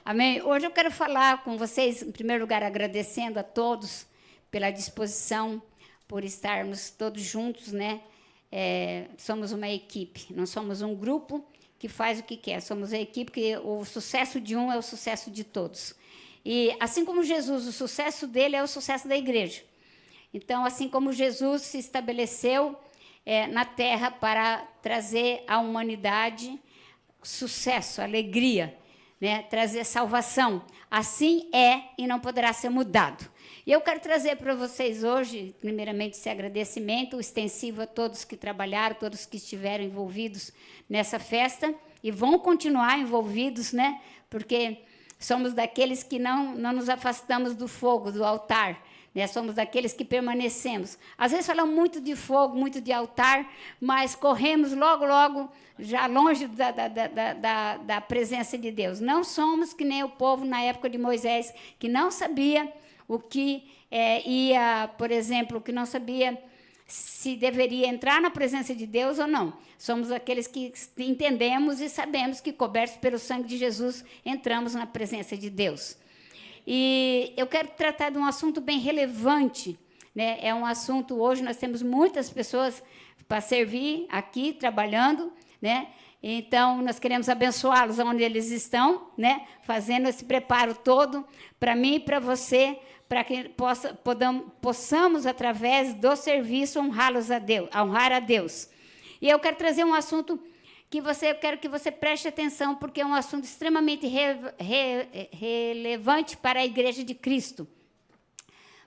Amém? Hoje eu quero falar com vocês, em primeiro lugar, agradecendo a todos pela disposição, por estarmos todos juntos, né? Somos uma equipe, não somos um grupo que faz o que quer, somos a equipe que o sucesso de um é o sucesso de todos. E assim como Jesus, o sucesso dele é o sucesso da igreja. Então, assim como Jesus se estabeleceu na terra para trazer à humanidade sucesso, alegria, né? Trazer salvação. Assim é e não poderá ser mudado. E eu quero trazer para vocês hoje, primeiramente, esse agradecimento extensivo a todos que trabalharam, todos que estiveram envolvidos nessa festa e vão continuar envolvidos, né? Porque somos daqueles que não nos afastamos do fogo, do altar, né? Somos daqueles que permanecemos. Às vezes falamos muito de fogo, muito de altar, mas corremos logo, já longe da presença de Deus. Não somos que nem o povo na época de Moisés, que não sabia o que por exemplo, que não sabia se deveria entrar na presença de Deus ou não. Somos aqueles que entendemos e sabemos que, cobertos pelo sangue de Jesus, entramos na presença de Deus. E eu quero tratar de um assunto bem relevante, né? É um assunto, hoje nós temos muitas pessoas para servir aqui, trabalhando, né? Então, nós queremos abençoá-los onde eles estão, né? Fazendo esse preparo todo para mim e para você, para que possamos, através do serviço, honrar a Deus. E eu quero trazer um assunto que eu quero que você preste atenção, porque é um assunto extremamente relevante para a Igreja de Cristo,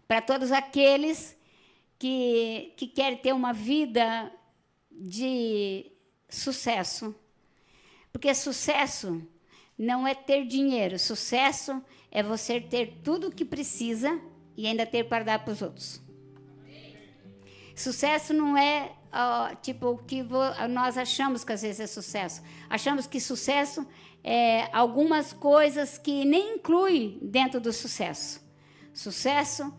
para todos aqueles que querem ter uma vida de sucesso. Porque sucesso não é ter dinheiro, sucesso é você ter tudo o que precisa e ainda ter para dar para os outros. Sucesso não é tipo o que nós achamos que às vezes é sucesso. Achamos que sucesso é algumas coisas que nem inclui dentro do sucesso. Sucesso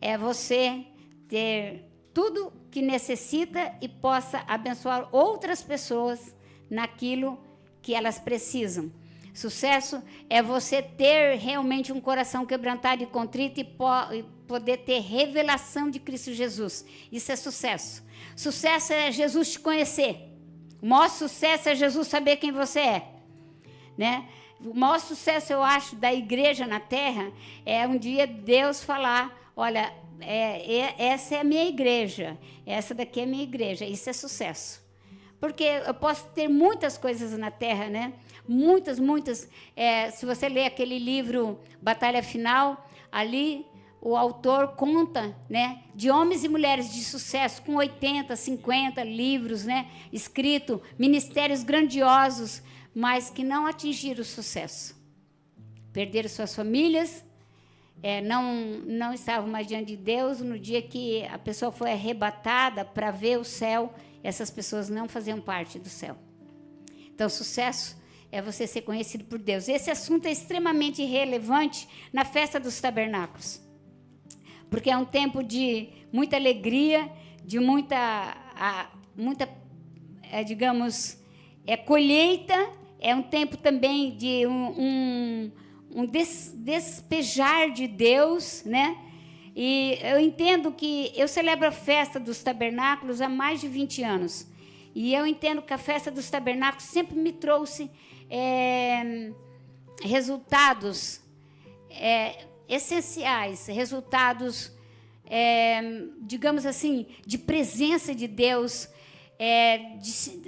é você ter tudo que necessita e possa abençoar outras pessoas naquilo que elas precisam. Sucesso é você ter realmente um coração quebrantado e contrito e poder ter revelação de Cristo Jesus. Isso é sucesso. Sucesso é Jesus te conhecer. O maior sucesso é Jesus saber quem você é, né? O maior sucesso, eu acho, da igreja na terra é um dia Deus falar, olha, essa é a minha igreja, essa daqui é a minha igreja. Isso é sucesso. Porque eu posso ter muitas coisas na terra, né? Muitas. Se você ler aquele livro Batalha Final, ali o autor conta, né, de homens e mulheres de sucesso com 80, 50 livros, né, escrito, ministérios grandiosos, mas que não atingiram o sucesso. Perderam suas famílias, não estavam mais diante de Deus. No dia que a pessoa foi arrebatada para ver o céu, essas pessoas não faziam parte do céu. Então, sucesso é você ser conhecido por Deus. Esse assunto é extremamente relevante na festa dos tabernáculos, porque é um tempo de muita alegria, de muita colheita, é um tempo também de um despejar de Deus, né? E eu entendo que eu celebro a festa dos tabernáculos há mais de 20 anos. E eu entendo que a festa dos tabernáculos sempre me trouxe resultados essenciais, resultados, digamos assim, de presença de Deus,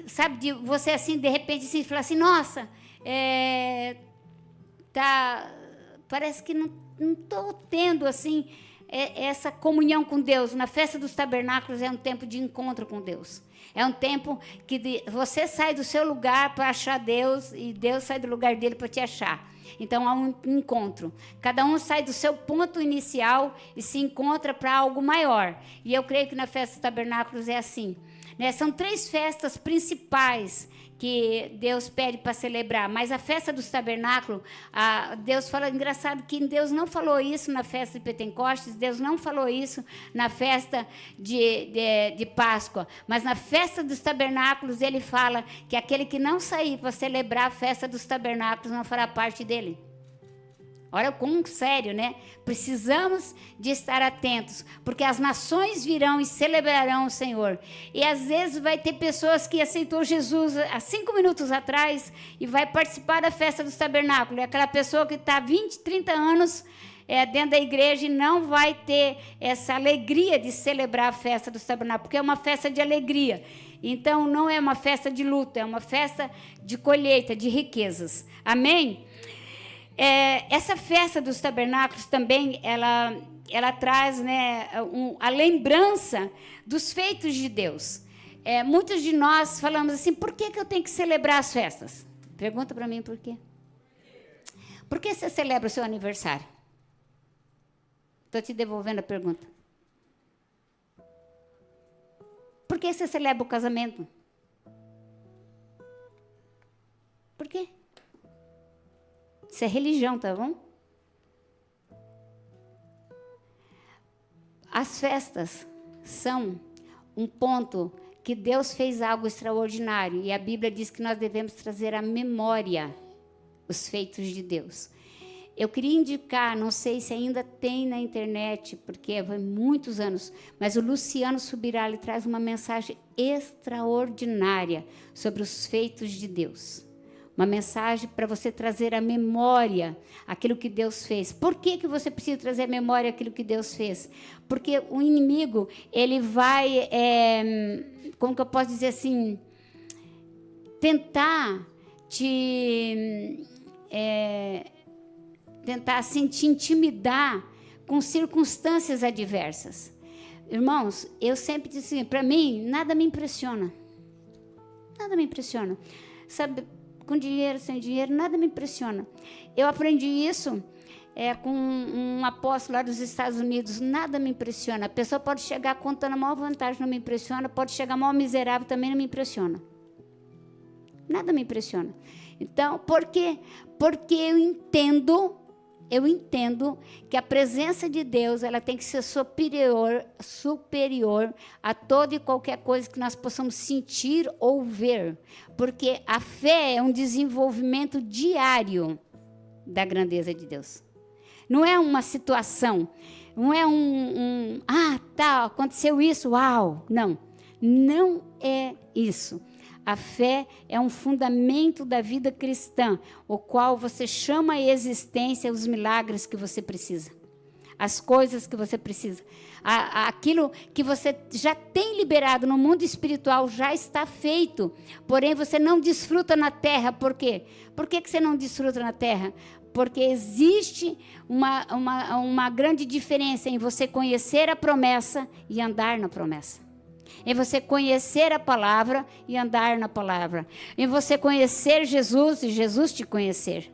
sabe, de você assim, de repente, assim, falar assim, nossa, parece que não estou tendo, assim, essa comunhão com Deus. Na festa dos tabernáculos é um tempo de encontro com Deus. É um tempo que você sai do seu lugar para achar Deus e Deus sai do lugar dele para te achar. Então, há um encontro. Cada um sai do seu ponto inicial e se encontra para algo maior. E eu creio que na festa dos tabernáculos é assim, né? São 3 festas principais que Deus pede para celebrar, mas a festa dos tabernáculos, Deus fala, engraçado que Deus não falou isso na festa de Pentecostes, Deus não falou isso na festa de Páscoa, mas na festa dos tabernáculos ele fala que aquele que não sair para celebrar a festa dos tabernáculos não fará parte dele. Olha como sério, né? Precisamos de estar atentos, porque as nações virão e celebrarão o Senhor. E às vezes vai ter pessoas que aceitou Jesus há 5 minutos atrás e vai participar da festa dos tabernáculos. É aquela pessoa que está há 20, 30 anos dentro da igreja e não vai ter essa alegria de celebrar a festa dos tabernáculos, porque é uma festa de alegria. Então, não é uma festa de luta, é uma festa de colheita, de riquezas. Amém? Essa festa dos tabernáculos também, ela traz, né, a lembrança dos feitos de Deus. Muitos de nós falamos assim, por que eu tenho que celebrar as festas? Pergunta para mim por quê. Por que você celebra o seu aniversário? Estou te devolvendo a pergunta. Por que você celebra o casamento? Por quê? Isso é religião, tá bom? As festas são um ponto que Deus fez algo extraordinário. E a Bíblia diz que nós devemos trazer à memória os feitos de Deus. Eu queria indicar, não sei se ainda tem na internet, porque vai muitos anos, mas o Luciano Subirá, ele traz uma mensagem extraordinária sobre os feitos de Deus. Uma mensagem para você trazer à memória aquilo que Deus fez. Por que você precisa trazer à memória aquilo que Deus fez? Porque o inimigo, ele vai, como que eu posso dizer assim, tentar assim, te intimidar com circunstâncias adversas. Irmãos, eu sempre disse assim, para mim, nada me impressiona. Nada me impressiona. Sabe, com dinheiro, sem dinheiro, nada me impressiona. Eu aprendi isso com um apóstolo lá dos Estados Unidos, nada me impressiona. A pessoa pode chegar contando a maior vantagem, não me impressiona, pode chegar maior miserável, também não me impressiona. Nada me impressiona. Então, por quê? Porque eu entendo que a presença de Deus, ela tem que ser superior a toda e qualquer coisa que nós possamos sentir ou ver. Porque a fé é um desenvolvimento diário da grandeza de Deus. Não é uma situação, não é aconteceu isso, uau. Não é isso. A fé é um fundamento da vida cristã, o qual você chama à existência os milagres que você precisa, as coisas que você precisa. Aquilo que você já tem liberado no mundo espiritual já está feito, porém você não desfruta na terra. Por quê? Por que você não desfruta na terra? Porque existe uma grande diferença em você conhecer a promessa e andar na promessa. Em você conhecer a palavra e andar na palavra. Em você conhecer Jesus e Jesus te conhecer.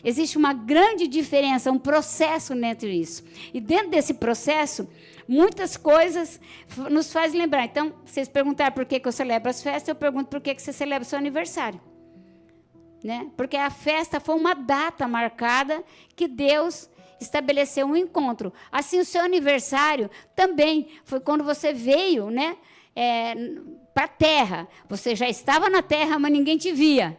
Existe uma grande diferença, um processo dentro disso. E dentro desse processo, muitas coisas nos fazem lembrar. Então, vocês perguntaram por que eu celebro as festas, eu pergunto por que você celebra o seu aniversário. Né? Porque a festa foi uma data marcada que Deus estabeleceu um encontro. Assim, o seu aniversário também foi quando você veio, né, para a terra. Você já estava na terra, mas ninguém te via.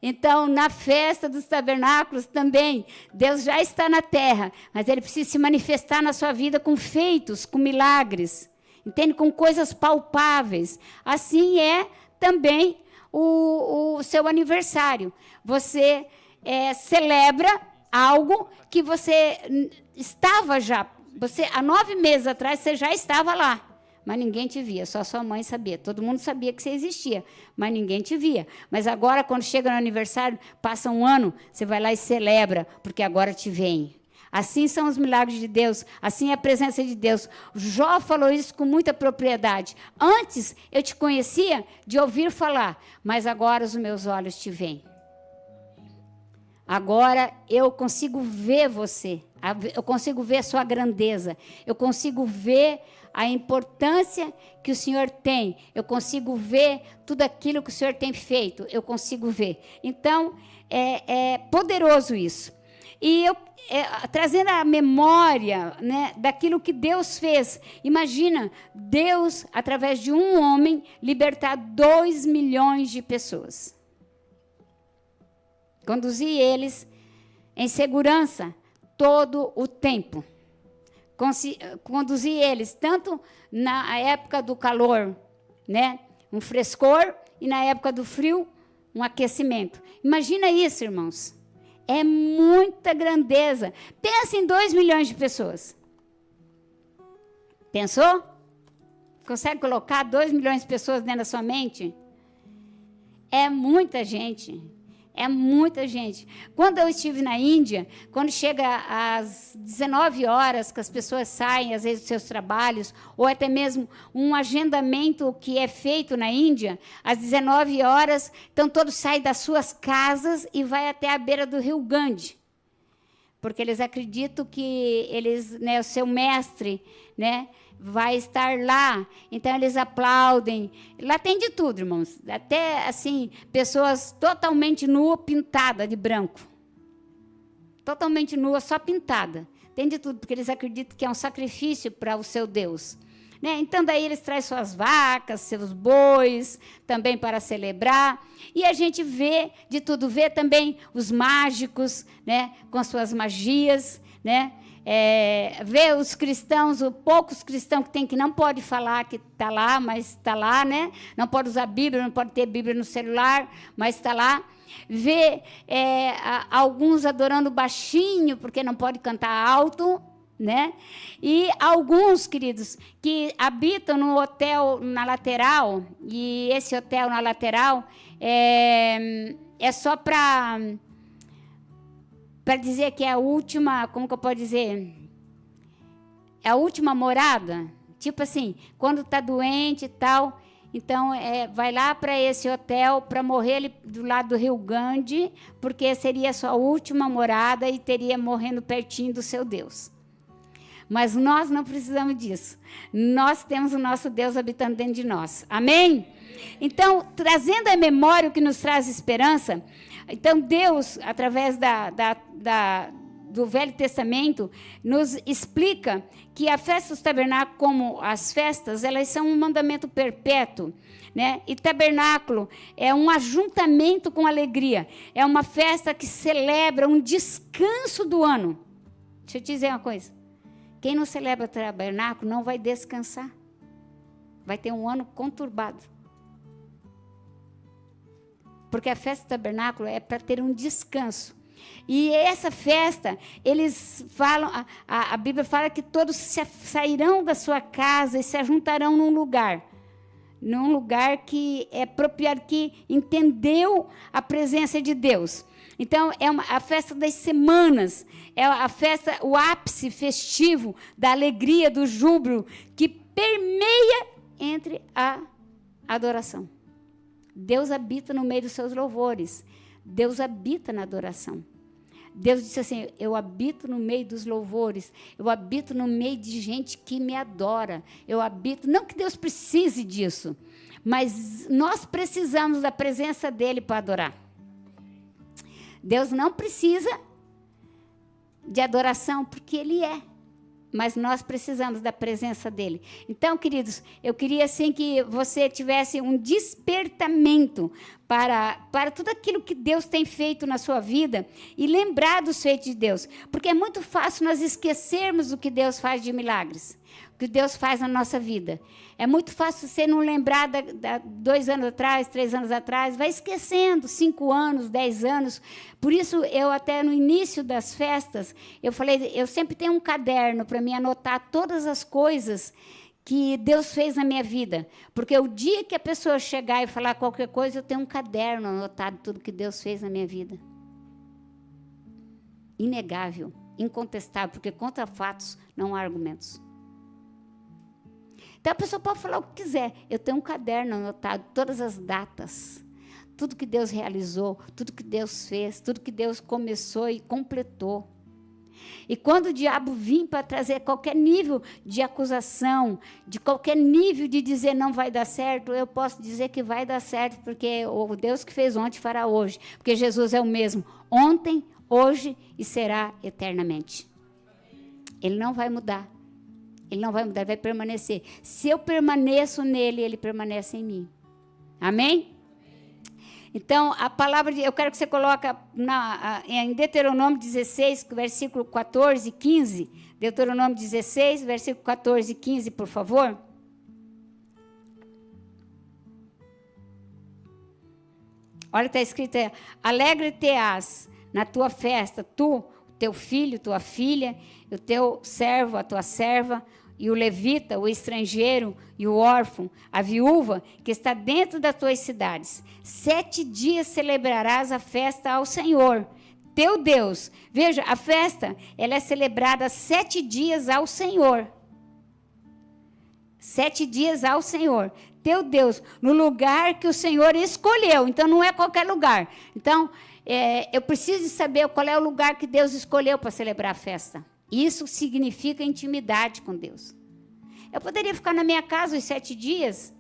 Então, na festa dos tabernáculos também, Deus já está na terra, mas Ele precisa se manifestar na sua vida com feitos, com milagres, entende? Com coisas palpáveis. Assim é também o seu aniversário. Você celebra algo que você estava já. Há 9 meses atrás, você já estava lá. Mas ninguém te via, só sua mãe sabia. Todo mundo sabia que você existia, mas ninguém te via. Mas agora, quando chega no aniversário, passa um ano, você vai lá e celebra, porque agora te veem. Assim são os milagres de Deus, assim é a presença de Deus. Jó falou isso com muita propriedade. Antes, eu te conhecia de ouvir falar, mas agora os meus olhos te veem. Agora eu consigo ver você, eu consigo ver a sua grandeza, eu consigo ver a importância que o Senhor tem, eu consigo ver tudo aquilo que o Senhor tem feito, eu consigo ver. Então, é poderoso isso. E eu, trazendo a memória, né, daquilo que Deus fez, imagina Deus, através de um homem, libertar 2 milhões de pessoas. Conduzir eles em segurança todo o tempo. Conduzir eles tanto na época do calor, né, um frescor, e na época do frio, um aquecimento. Imagina isso, irmãos. É muita grandeza. Pensa em 2 milhões de pessoas. Pensou? Consegue colocar 2 milhões de pessoas dentro da sua mente? É muita gente. É muita gente. Quando eu estive na Índia, quando chega às 19 horas, que as pessoas saem, às vezes, dos seus trabalhos, ou até mesmo um agendamento que é feito na Índia, às 19 horas, então todos saem das suas casas e vai até a beira do rio Gandhi. Porque eles acreditam que eles, né, o seu mestre, né, vai estar lá, então eles aplaudem. Lá tem de tudo, irmãos. Até, assim, pessoas totalmente nuas, pintadas de branco. Totalmente nua, só pintada. Tem de tudo, porque eles acreditam que é um sacrifício para o seu Deus. Né? Então, daí eles trazem suas vacas, seus bois, também para celebrar. E a gente vê de tudo, vê também os mágicos, né, com suas magias, né? Ver os cristãos, poucos cristãos que tem, que não pode falar que está lá, mas está lá, né? Não pode usar Bíblia, não pode ter Bíblia no celular, mas está lá. Ver alguns adorando baixinho, porque não pode cantar alto, né? E alguns, queridos, que habitam no hotel na lateral, e esse hotel na lateral é só para dizer que é a última, como que eu posso dizer? É a última morada. Tipo assim, quando está doente e tal, então vai lá para esse hotel para morrer ali do lado do rio Gandhi, porque seria a sua última morada e teria morrendo pertinho do seu Deus. Mas nós não precisamos disso. Nós temos o nosso Deus habitando dentro de nós. Amém? Então, trazendo à memória o que nos traz esperança, então Deus, através do Velho Testamento, nos explica que a festa dos tabernáculos, como as festas, elas são um mandamento perpétuo, né? E tabernáculo é um ajuntamento com alegria. É uma festa que celebra um descanso do ano. Deixa eu te dizer uma coisa. Quem não celebra tabernáculo não vai descansar. Vai ter um ano conturbado. Porque a festa do tabernáculo é para ter um descanso. E essa festa, eles falam, a Bíblia fala que todos sairão da sua casa e se ajuntarão num lugar que é apropriado, que entendeu a presença de Deus. Então, a festa das semanas, é a festa, o ápice festivo da alegria, do júbilo, que permeia entre a adoração. Deus habita no meio dos seus louvores. Deus habita na adoração. Deus disse assim, eu habito no meio dos louvores, eu habito no meio de gente que me adora, eu habito, não que Deus precise disso, mas nós precisamos da presença dele para adorar. Deus não precisa de adoração, porque ele é. Mas nós precisamos da presença dele. Então, queridos, eu queria assim que você tivesse um despertamento para tudo aquilo que Deus tem feito na sua vida e lembrar dos feitos de Deus. Porque é muito fácil nós esquecermos o que Deus faz de milagres, o que Deus faz na nossa vida. É muito fácil você não lembrar 2 anos atrás, 3 anos atrás, vai esquecendo, 5 anos, 10 anos. Por isso, eu até no início das festas, eu falei, eu sempre tenho um caderno para mim anotar todas as coisas que Deus fez na minha vida. Porque o dia que a pessoa chegar e falar qualquer coisa, eu tenho um caderno anotado tudo que Deus fez na minha vida. Inegável, incontestável, porque contra fatos não há argumentos. Então, a pessoa pode falar o que quiser. Eu tenho um caderno anotado, todas as datas, tudo que Deus realizou, tudo que Deus fez, tudo que Deus começou e completou. E quando o diabo vir para trazer qualquer nível de acusação, de qualquer nível de dizer não vai dar certo, eu posso dizer que vai dar certo, porque o Deus que fez ontem fará hoje. Porque Jesus é o mesmo ontem, hoje e será eternamente. Ele não vai mudar. Ele não vai mudar, ele vai permanecer. Se eu permaneço nele, ele permanece em mim. Amém? Então, a palavra eu quero que você coloque em Deuteronômio 16, versículo 14 e 15. Deuteronômio 16, versículo 14 e 15, por favor. Olha, está escrito aí: alegre-te-ás na tua festa, tu, teu filho, tua filha, o teu servo, a tua serva, e o levita, o estrangeiro e o órfão, a viúva que está dentro das tuas cidades. 7 dias celebrarás a festa ao Senhor, teu Deus. Veja, a festa, ela é celebrada 7 dias ao Senhor. 7 dias ao Senhor, teu Deus, no lugar que o Senhor escolheu. Então, não é qualquer lugar. Então, eu preciso saber qual é o lugar que Deus escolheu para celebrar a festa. Isso significa intimidade com Deus. Eu poderia ficar na minha casa os 7 dias.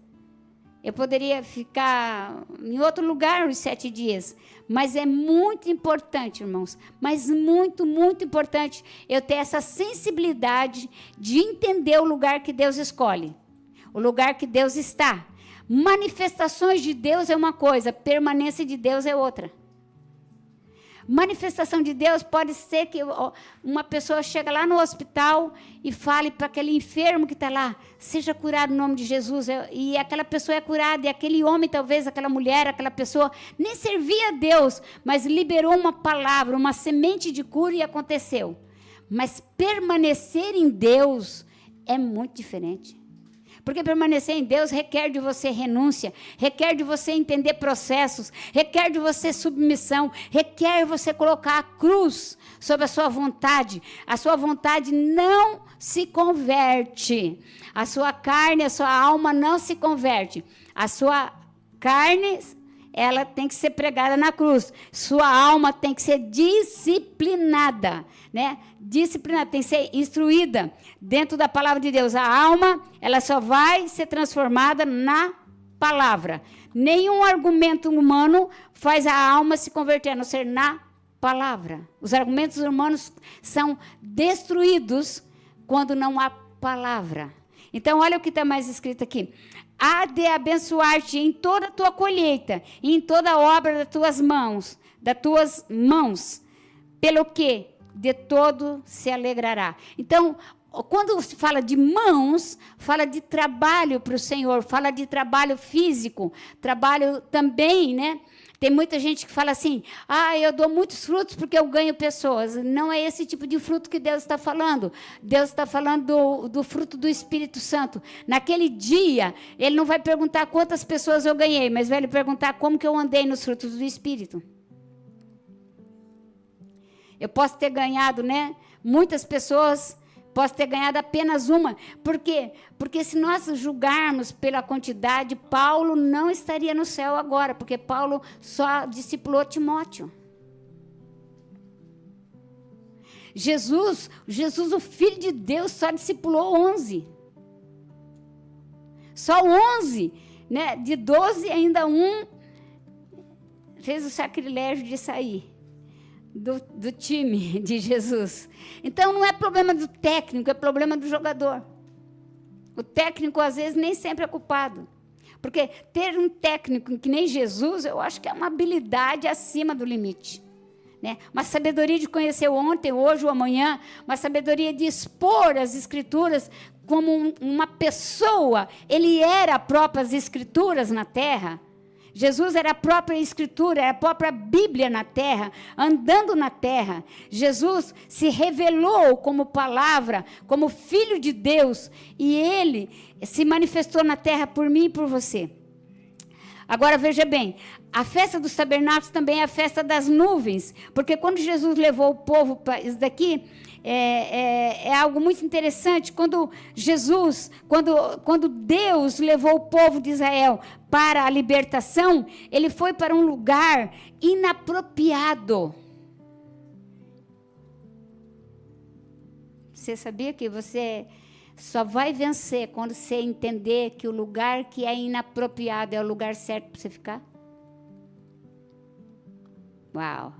Eu poderia ficar em outro lugar os 7 dias. Mas é muito importante, irmãos. Mas muito, muito importante eu ter essa sensibilidade de entender o lugar que Deus escolhe. O lugar que Deus está. Manifestações de Deus é uma coisa, permanência de Deus é outra. Manifestação de Deus pode ser que uma pessoa chega lá no hospital e fale para aquele enfermo que está lá, seja curado no nome de Jesus, e aquela pessoa é curada, e aquele homem, talvez, aquela mulher, aquela pessoa, nem servia a Deus, mas liberou uma palavra, uma semente de cura e aconteceu. Mas permanecer em Deus é muito diferente. Porque permanecer em Deus requer de você renúncia, requer de você entender processos, requer de você submissão, requer você colocar a cruz sobre a sua vontade. A sua vontade não se converte. A sua carne, a sua alma não se converte. A sua carne, ela tem que ser pregada na cruz. Sua alma tem que ser disciplinada, né? Disciplinada, tem que ser instruída dentro da palavra de Deus. A alma, ela só vai ser transformada na palavra. Nenhum argumento humano faz a alma se converter, a não ser na palavra. Os argumentos humanos são destruídos quando não há palavra. Então, olha o que está mais escrito aqui. Há de abençoar-te em toda a tua colheita, e em toda a obra das tuas mãos, pelo que de todo se alegrará. Então, quando se fala de mãos, fala de trabalho para o Senhor, fala de trabalho físico, trabalho também, né? Tem muita gente que fala assim, eu dou muitos frutos porque eu ganho pessoas. Não é esse tipo de fruto que Deus está falando. Deus está falando do fruto do Espírito Santo. Naquele dia, Ele não vai perguntar quantas pessoas eu ganhei, mas vai lhe perguntar como que eu andei nos frutos do Espírito. Eu posso ter ganhado, né? Muitas pessoas, posso ter ganhado apenas uma. Por quê? Porque se nós julgarmos pela quantidade, Paulo não estaria no céu agora, porque Paulo só discipulou Timóteo. Jesus, o Filho de Deus, só discipulou 11. Só 11, né? De 12, ainda um fez o sacrilégio de sair do time de Jesus. Então, não é problema do técnico, é problema do jogador. O técnico, às vezes, nem sempre é culpado. Porque ter um técnico que nem Jesus, eu acho que é uma habilidade acima do limite. Né? Uma sabedoria de conhecer o ontem, hoje, o amanhã, uma sabedoria de expor as Escrituras como uma pessoa. Ele era próprias Escrituras na terra. Jesus era a própria Escritura, era a própria Bíblia na terra, andando na terra. Jesus se revelou como palavra, como Filho de Deus, e Ele se manifestou na terra por mim e por você. Agora, veja bem, a festa dos tabernáculos também é a festa das nuvens, porque quando Jesus levou o povo para isso daqui, é algo muito interessante. Quando Deus levou o povo de Israel para a libertação, ele foi para um lugar inapropriado. Você sabia que você só vai vencer quando você entender que o lugar que é inapropriado é o lugar certo para você ficar? Uau!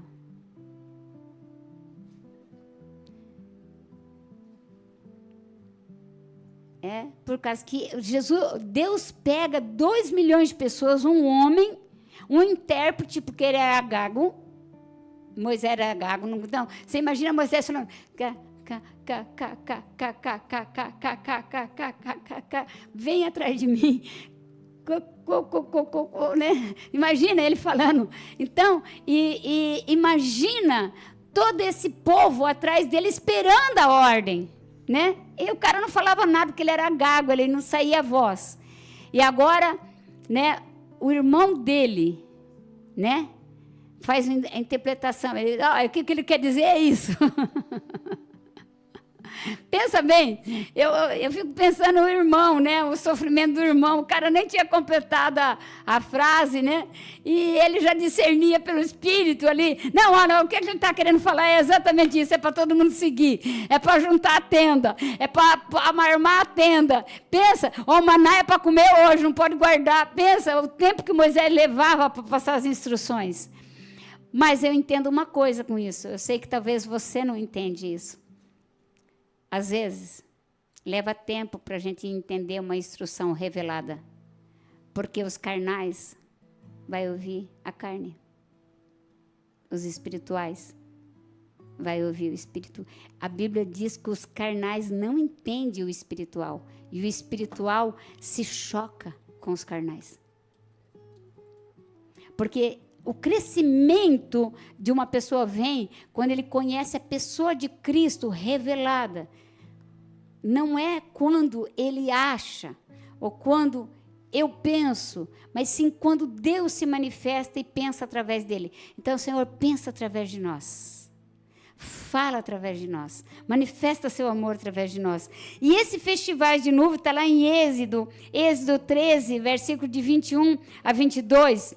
Por causa que Deus pega 2 milhões de pessoas, um um intérprete, porque ele era gago. Moisés era gago. Não, você imagina Moisés falando... Vem atrás de mim. Né? Imagina ele falando. Então, imagina todo esse povo atrás dele esperando a ordem, né? E o cara não falava nada porque ele era gago, ele não saía a voz. E agora, né, o irmão dele, né, faz a interpretação. Ele, o que ele quer dizer é isso. Pensa bem, eu fico pensando no irmão, né? O sofrimento do irmão. O cara nem tinha completado a frase, né? E ele já discernia pelo espírito ali. Não, o que ele está querendo falar é exatamente isso. É para todo mundo seguir. É para juntar a tenda. É para armar a tenda. Pensa, o maná é para comer hoje, não pode guardar. Pensa, o tempo que Moisés levava para passar as instruções. Mas eu entendo uma coisa com isso. Eu sei que talvez você não entende isso. Às vezes, leva tempo para a gente entender uma instrução revelada. Porque os carnais vai ouvir a carne. Os espirituais vai ouvir o espírito. A Bíblia diz que os carnais não entendem o espiritual. E o espiritual se choca com os carnais. Porque o crescimento de uma pessoa vem quando ele conhece a pessoa de Cristo revelada. Não é quando ele acha, ou quando eu penso, mas sim quando Deus se manifesta e pensa através dele. Então, Senhor, pensa através de nós. Fala através de nós. Manifesta seu amor através de nós. E esse festival de nuvem está lá em Êxodo 13, versículo de 21 a 22.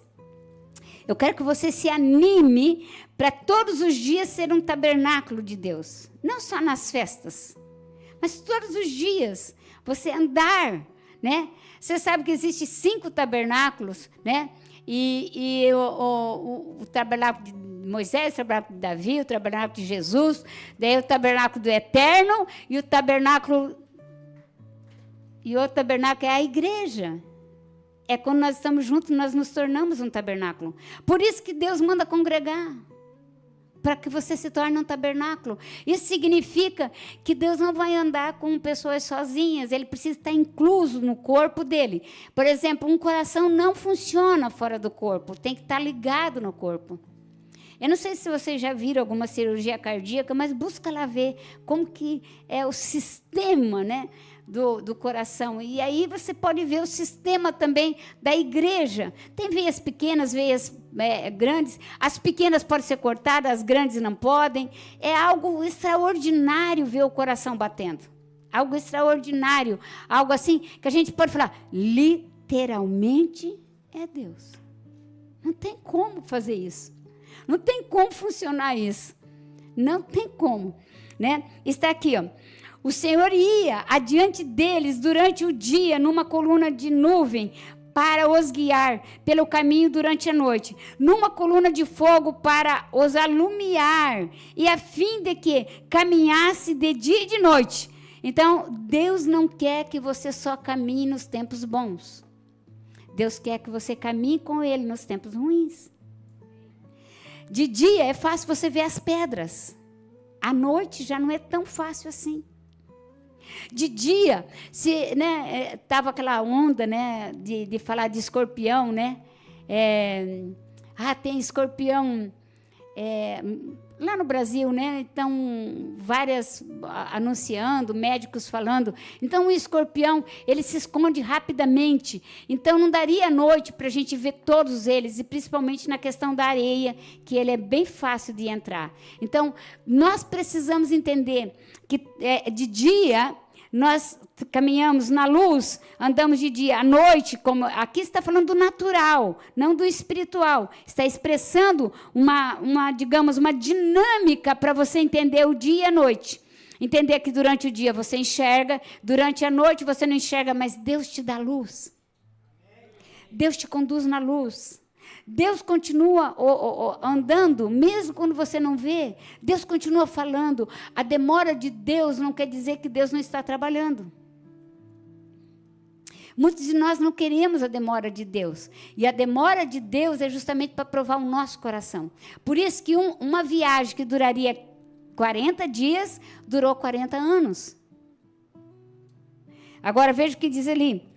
Eu quero que você se anime para todos os dias ser um tabernáculo de Deus. Não só nas festas, mas todos os dias você andar, né? Você sabe que existem 5 tabernáculos, né? E o tabernáculo de Moisés, o tabernáculo de Davi, o tabernáculo de Jesus, daí o tabernáculo do Eterno e o tabernáculo... E o tabernáculo é a igreja. É quando nós estamos juntos, nós nos tornamos um tabernáculo. Por isso que Deus manda congregar. Para que você se torne um tabernáculo. Isso significa que Deus não vai andar com pessoas sozinhas. Ele precisa estar incluso no corpo dele. Por exemplo, um coração não funciona fora do corpo. Tem que estar ligado no corpo. Eu não sei se vocês já viram alguma cirurgia cardíaca, mas busca lá ver como que é o sistema, né, do coração. E aí você pode ver o sistema também da igreja. Tem veias pequenas, veias grandes. As pequenas podem ser cortadas, as grandes não podem. É algo extraordinário ver o coração batendo. Algo extraordinário. Algo assim que a gente pode falar, literalmente é Deus. Não tem como fazer isso. Não tem como funcionar isso. Não tem como, né? Está aqui, ó. O Senhor ia adiante deles durante o dia numa coluna de nuvem para os guiar pelo caminho durante a noite, numa coluna de fogo para os alumiar, e a fim de que caminhasse de dia e de noite. Então, Deus não quer que você só caminhe nos tempos bons. Deus quer que você caminhe com Ele nos tempos ruins. De dia é fácil você ver as pedras. À noite já não é tão fácil assim. De dia, se, né, tava aquela onda, né, de falar de escorpião, né? Tem escorpião lá no Brasil, né? Então, várias anunciando, médicos falando. Então, o escorpião, ele se esconde rapidamente. Então, não daria noite para a gente ver todos eles, e principalmente na questão da areia, que ele é bem fácil de entrar. Então, nós precisamos entender que de dia nós caminhamos na luz, andamos de dia. À noite, como aqui está falando do natural, não do espiritual. Está expressando digamos, uma dinâmica para você entender o dia e a noite. Entender que durante o dia você enxerga, durante a noite você não enxerga, mas Deus te dá luz. Deus te conduz na luz. Deus continua andando, mesmo quando você não vê. Deus continua falando. A demora de Deus não quer dizer que Deus não está trabalhando. Muitos de nós não queremos a demora de Deus. E a demora de Deus é justamente para provar o nosso coração. Por isso que uma viagem que duraria 40 dias, durou 40 anos. Agora veja o que diz ali.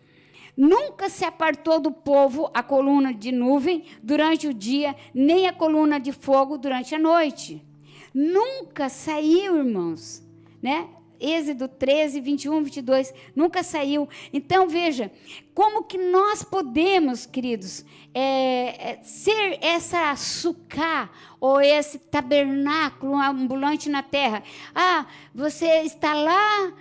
Nunca se apartou do povo a coluna de nuvem durante o dia, nem a coluna de fogo durante a noite. Nunca saiu, irmãos, né? Êxodo 13, 21, 22, nunca saiu. Então, veja, como que nós podemos, queridos, ser essa sucá, ou esse tabernáculo ambulante na terra. Você está lá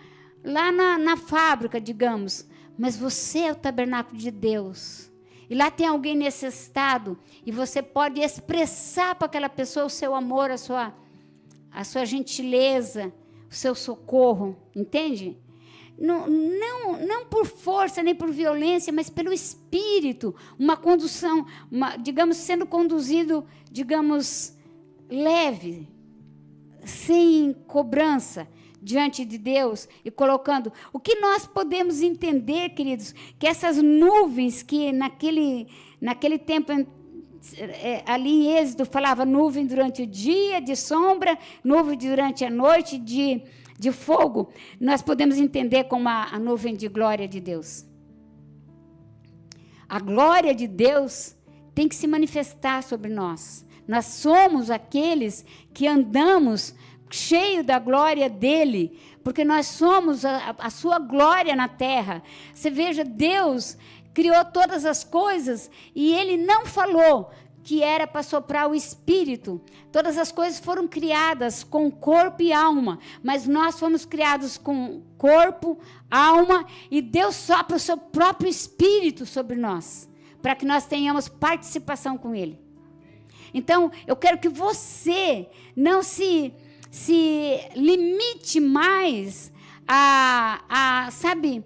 na fábrica, digamos, mas você é o tabernáculo de Deus. E lá tem alguém necessitado, e você pode expressar para aquela pessoa o seu amor, a sua gentileza, o seu socorro, entende? Não por força, nem por violência, mas pelo Espírito, uma condução, digamos, sendo conduzido, digamos, leve, sem cobrança, diante de Deus, e colocando. O que nós podemos entender, queridos, que essas nuvens que naquele tempo, ali em Êxodo, falava nuvem durante o dia, de sombra, nuvem durante a noite, de fogo, nós podemos entender como a nuvem de glória de Deus. A glória de Deus tem que se manifestar sobre nós. Nós somos aqueles que andamos cheio da glória dele, porque nós somos a sua glória na terra. Você veja, Deus criou todas as coisas e ele não falou que era para soprar o Espírito. Todas as coisas foram criadas com corpo e alma, mas nós fomos criados com corpo, alma, e Deus sopra o seu próprio Espírito sobre nós, para que nós tenhamos participação com ele. Então, eu quero que você não se limite mais sabe,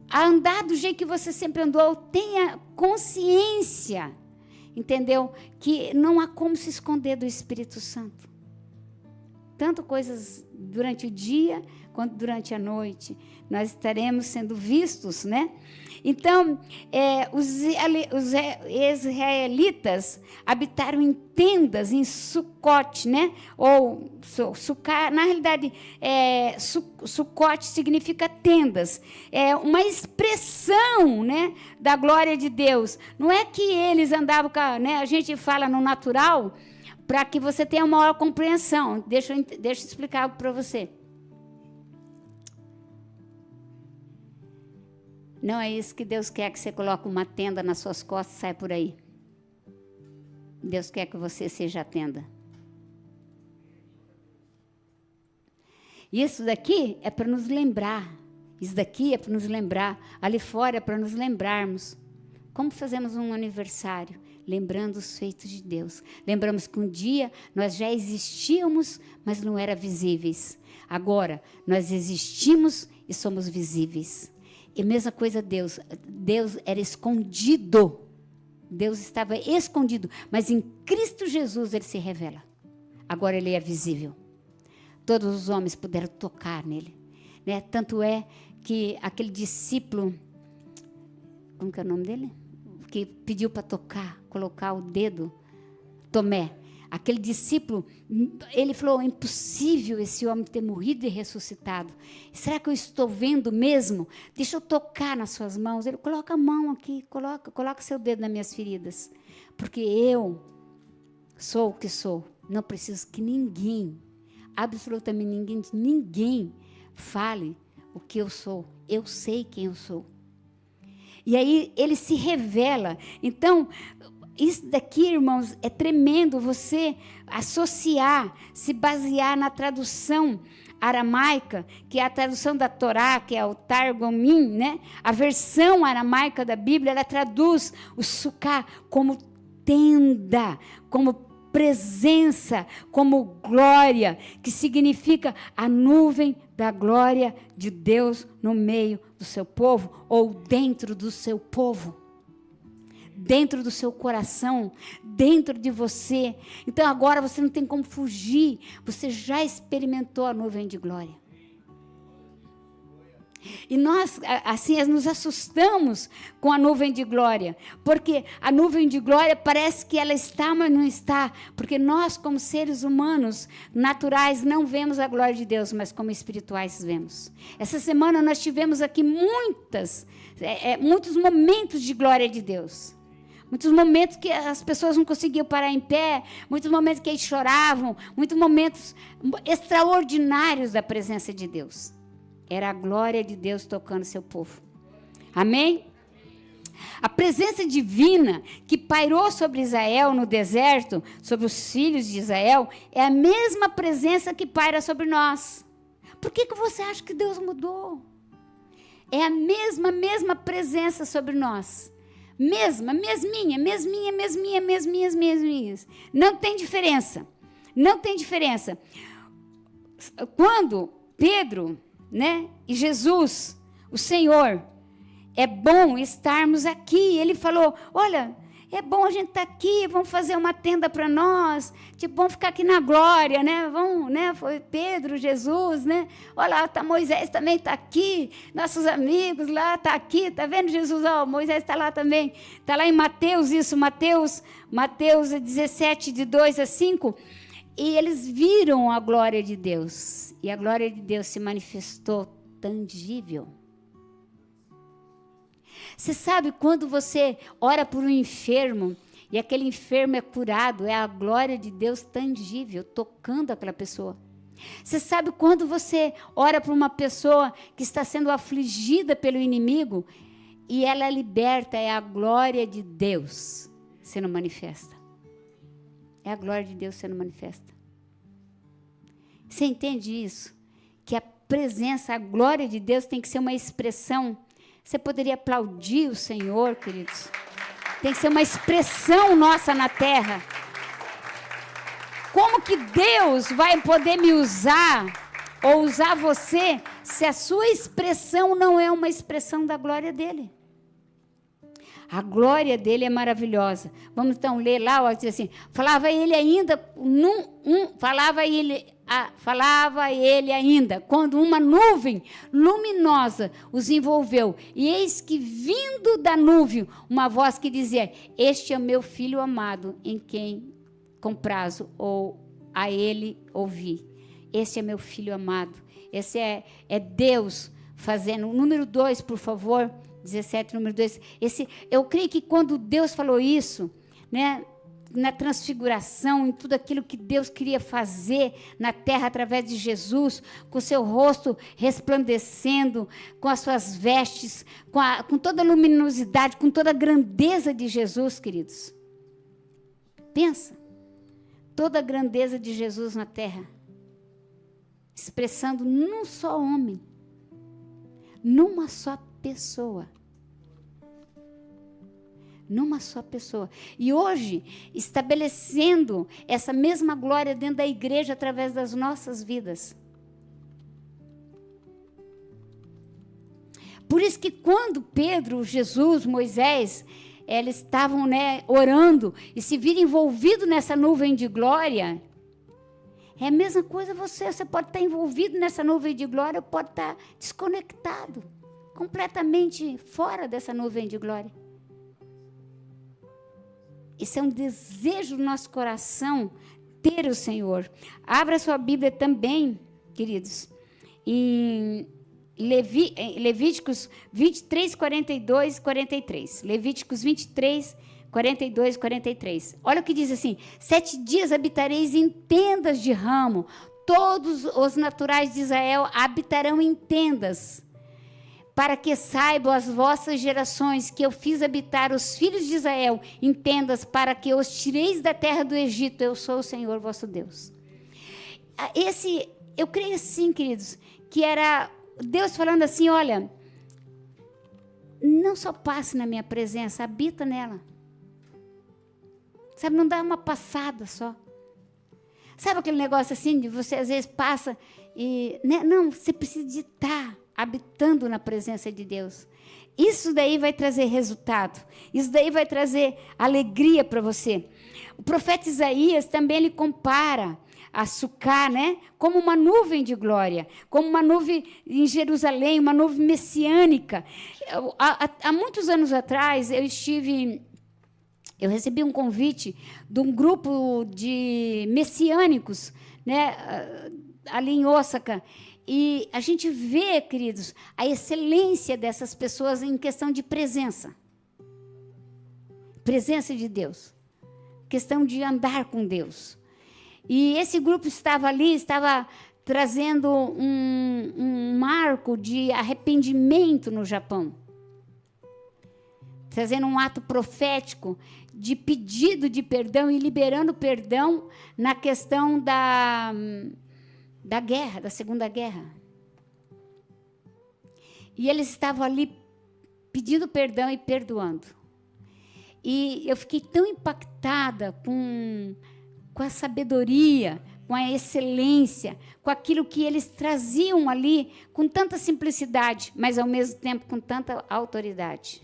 a andar do jeito que você sempre andou. Tenha consciência, entendeu? Que não há como se esconder do Espírito Santo. Tanto coisas durante o dia, quanto durante a noite. Nós estaremos sendo vistos, né? Então, os israelitas habitaram em tendas, em Sucote, né? Ou na realidade, Sucote significa tendas. É uma expressão, né, da glória de Deus. Não é que eles andavam né? A gente fala no natural para que você tenha uma maior compreensão. Deixa eu explicar algo para você. Não é isso que Deus quer, que você coloque uma tenda nas suas costas e saia por aí. Deus quer que você seja a tenda. Isso daqui é para nos lembrar. Isso daqui é para nos lembrar. Ali fora é para nos lembrarmos. Como fazemos um aniversário? Lembrando os feitos de Deus. Lembramos que um dia nós já existíamos, mas não eram visíveis. Agora, nós existimos e somos visíveis. E mesma coisa Deus. Deus era escondido. Deus estava escondido. Mas em Cristo Jesus ele se revela. Agora ele é visível. Todos os homens puderam tocar nele, né? Tanto é que aquele discípulo, como que é o nome dele? Que pediu para tocar, colocar o dedo, Tomé. Aquele discípulo, ele falou, é impossível esse homem ter morrido e ressuscitado. Será que eu estou vendo mesmo? Deixa eu tocar nas suas mãos. Ele, coloca a mão aqui, coloca seu dedo nas minhas feridas. Porque eu sou o que sou. Não preciso que ninguém, absolutamente ninguém fale o que eu sou. Eu sei quem eu sou. E aí ele se revela. Então, isso daqui, irmãos, é tremendo você associar, se basear na tradução aramaica, que é a tradução da Torá, que é o Targumim, né? A versão aramaica da Bíblia, ela traduz o sucá como tenda, como presença, como glória, que significa a nuvem da glória de Deus no meio do seu povo, ou dentro do seu povo. Dentro do seu coração, dentro de você. Então agora você não tem como fugir, você já experimentou a nuvem de glória. E nós, assim, nos assustamos com a nuvem de glória, porque a nuvem de glória parece que ela está, mas não está, porque nós, como seres humanos naturais, não vemos a glória de Deus, mas como espirituais vemos. Essa semana nós tivemos aqui muitos momentos de glória de Deus. Muitos momentos que as pessoas não conseguiam parar em pé, muitos momentos que eles choravam, muitos momentos extraordinários da presença de Deus. Era a glória de Deus tocando seu povo. Amém? A presença divina que pairou sobre Israel no deserto, sobre os filhos de Israel, é a mesma presença que paira sobre nós. Por que você acha que Deus mudou? É a mesma presença sobre nós. Mesminha. Não tem diferença. Não tem diferença. Quando Pedro, e Jesus, o Senhor, é bom estarmos aqui. Ele falou, olha, é bom a gente estar aqui, vamos fazer uma tenda para nós, vamos ficar aqui na glória, vamos, foi Pedro, Jesus, olha lá, Moisés também está aqui, nossos amigos lá, está aqui, está vendo Jesus, Moisés está lá também, está lá em Mateus, Mateus 17, de 2 a 5, e eles viram a glória de Deus, e a glória de Deus se manifestou tangível. Você sabe quando você ora por um enfermo, e aquele enfermo é curado, é a glória de Deus tangível, tocando aquela pessoa. Você sabe quando você ora por uma pessoa que está sendo afligida pelo inimigo, e ela é liberta, é a glória de Deus sendo manifesta. É a glória de Deus sendo manifesta. Você entende isso? Que a presença, a glória de Deus tem que ser uma expressão. Você poderia aplaudir o Senhor, queridos? Tem que ser uma expressão nossa na terra. Como que Deus vai poder me usar ou usar você se a sua expressão não é uma expressão da glória dele? A glória dele é maravilhosa. Vamos então ler lá, ó, diz assim, falava ele ainda, quando uma nuvem luminosa os envolveu, e eis que vindo da nuvem, uma voz que dizia, este é meu filho amado, em quem comprazo, ou a ele ouvi. Este é meu filho amado. Esse é Deus fazendo. Número 2, por favor. 17, número 2. Eu creio que quando Deus falou isso, na transfiguração, em tudo aquilo que Deus queria fazer na terra através de Jesus, com seu rosto resplandecendo, com as suas vestes, com toda a luminosidade, com toda a grandeza de Jesus, queridos. Pensa, toda a grandeza de Jesus na terra, expressando num só homem, numa só pessoa. Numa só pessoa. E hoje, estabelecendo essa mesma glória dentro da igreja através das nossas vidas. Por isso que quando Pedro, Jesus, Moisés, eles estavam orando e se viram envolvidos nessa nuvem de glória, é a mesma coisa você pode estar envolvido nessa nuvem de glória, pode estar desconectado, completamente fora dessa nuvem de glória. Isso é um desejo do nosso coração, ter o Senhor. Abra sua Bíblia também, queridos, em Levíticos 23, 42 e 43. Levíticos 23, 42 e 43. Olha o que diz assim, 7 dias habitareis em tendas de ramo, todos os naturais de Israel habitarão em tendas, para que saibam as vossas gerações que eu fiz habitar os filhos de Israel em tendas, para que os tireis da terra do Egito. Eu sou o Senhor vosso Deus. Eu creio assim, queridos, que era Deus falando assim, olha, não só passe na minha presença, habita nela. Sabe, não dá uma passada só. Sabe aquele negócio assim, de você às vezes passa e... Não, você precisa de estar habitando na presença de Deus. Isso daí vai trazer resultado. Isso daí vai trazer alegria para você. O profeta Isaías também ele compara a Sucá, né? Como uma nuvem de glória, como uma nuvem em Jerusalém, uma nuvem messiânica. Há muitos anos atrás, eu recebi um convite de um grupo de messiânicos, né, ali em Osaka, e a gente vê, queridos, a excelência dessas pessoas em questão de presença de Deus, questão de andar com Deus. E esse grupo estava trazendo um marco de arrependimento no Japão, trazendo um ato profético de pedido de perdão e liberando perdão na questão da guerra, da Segunda Guerra. E eles estavam ali pedindo perdão e perdoando. E eu fiquei tão impactada com a sabedoria, com a excelência, com aquilo que eles traziam ali, com tanta simplicidade, mas ao mesmo tempo com tanta autoridade,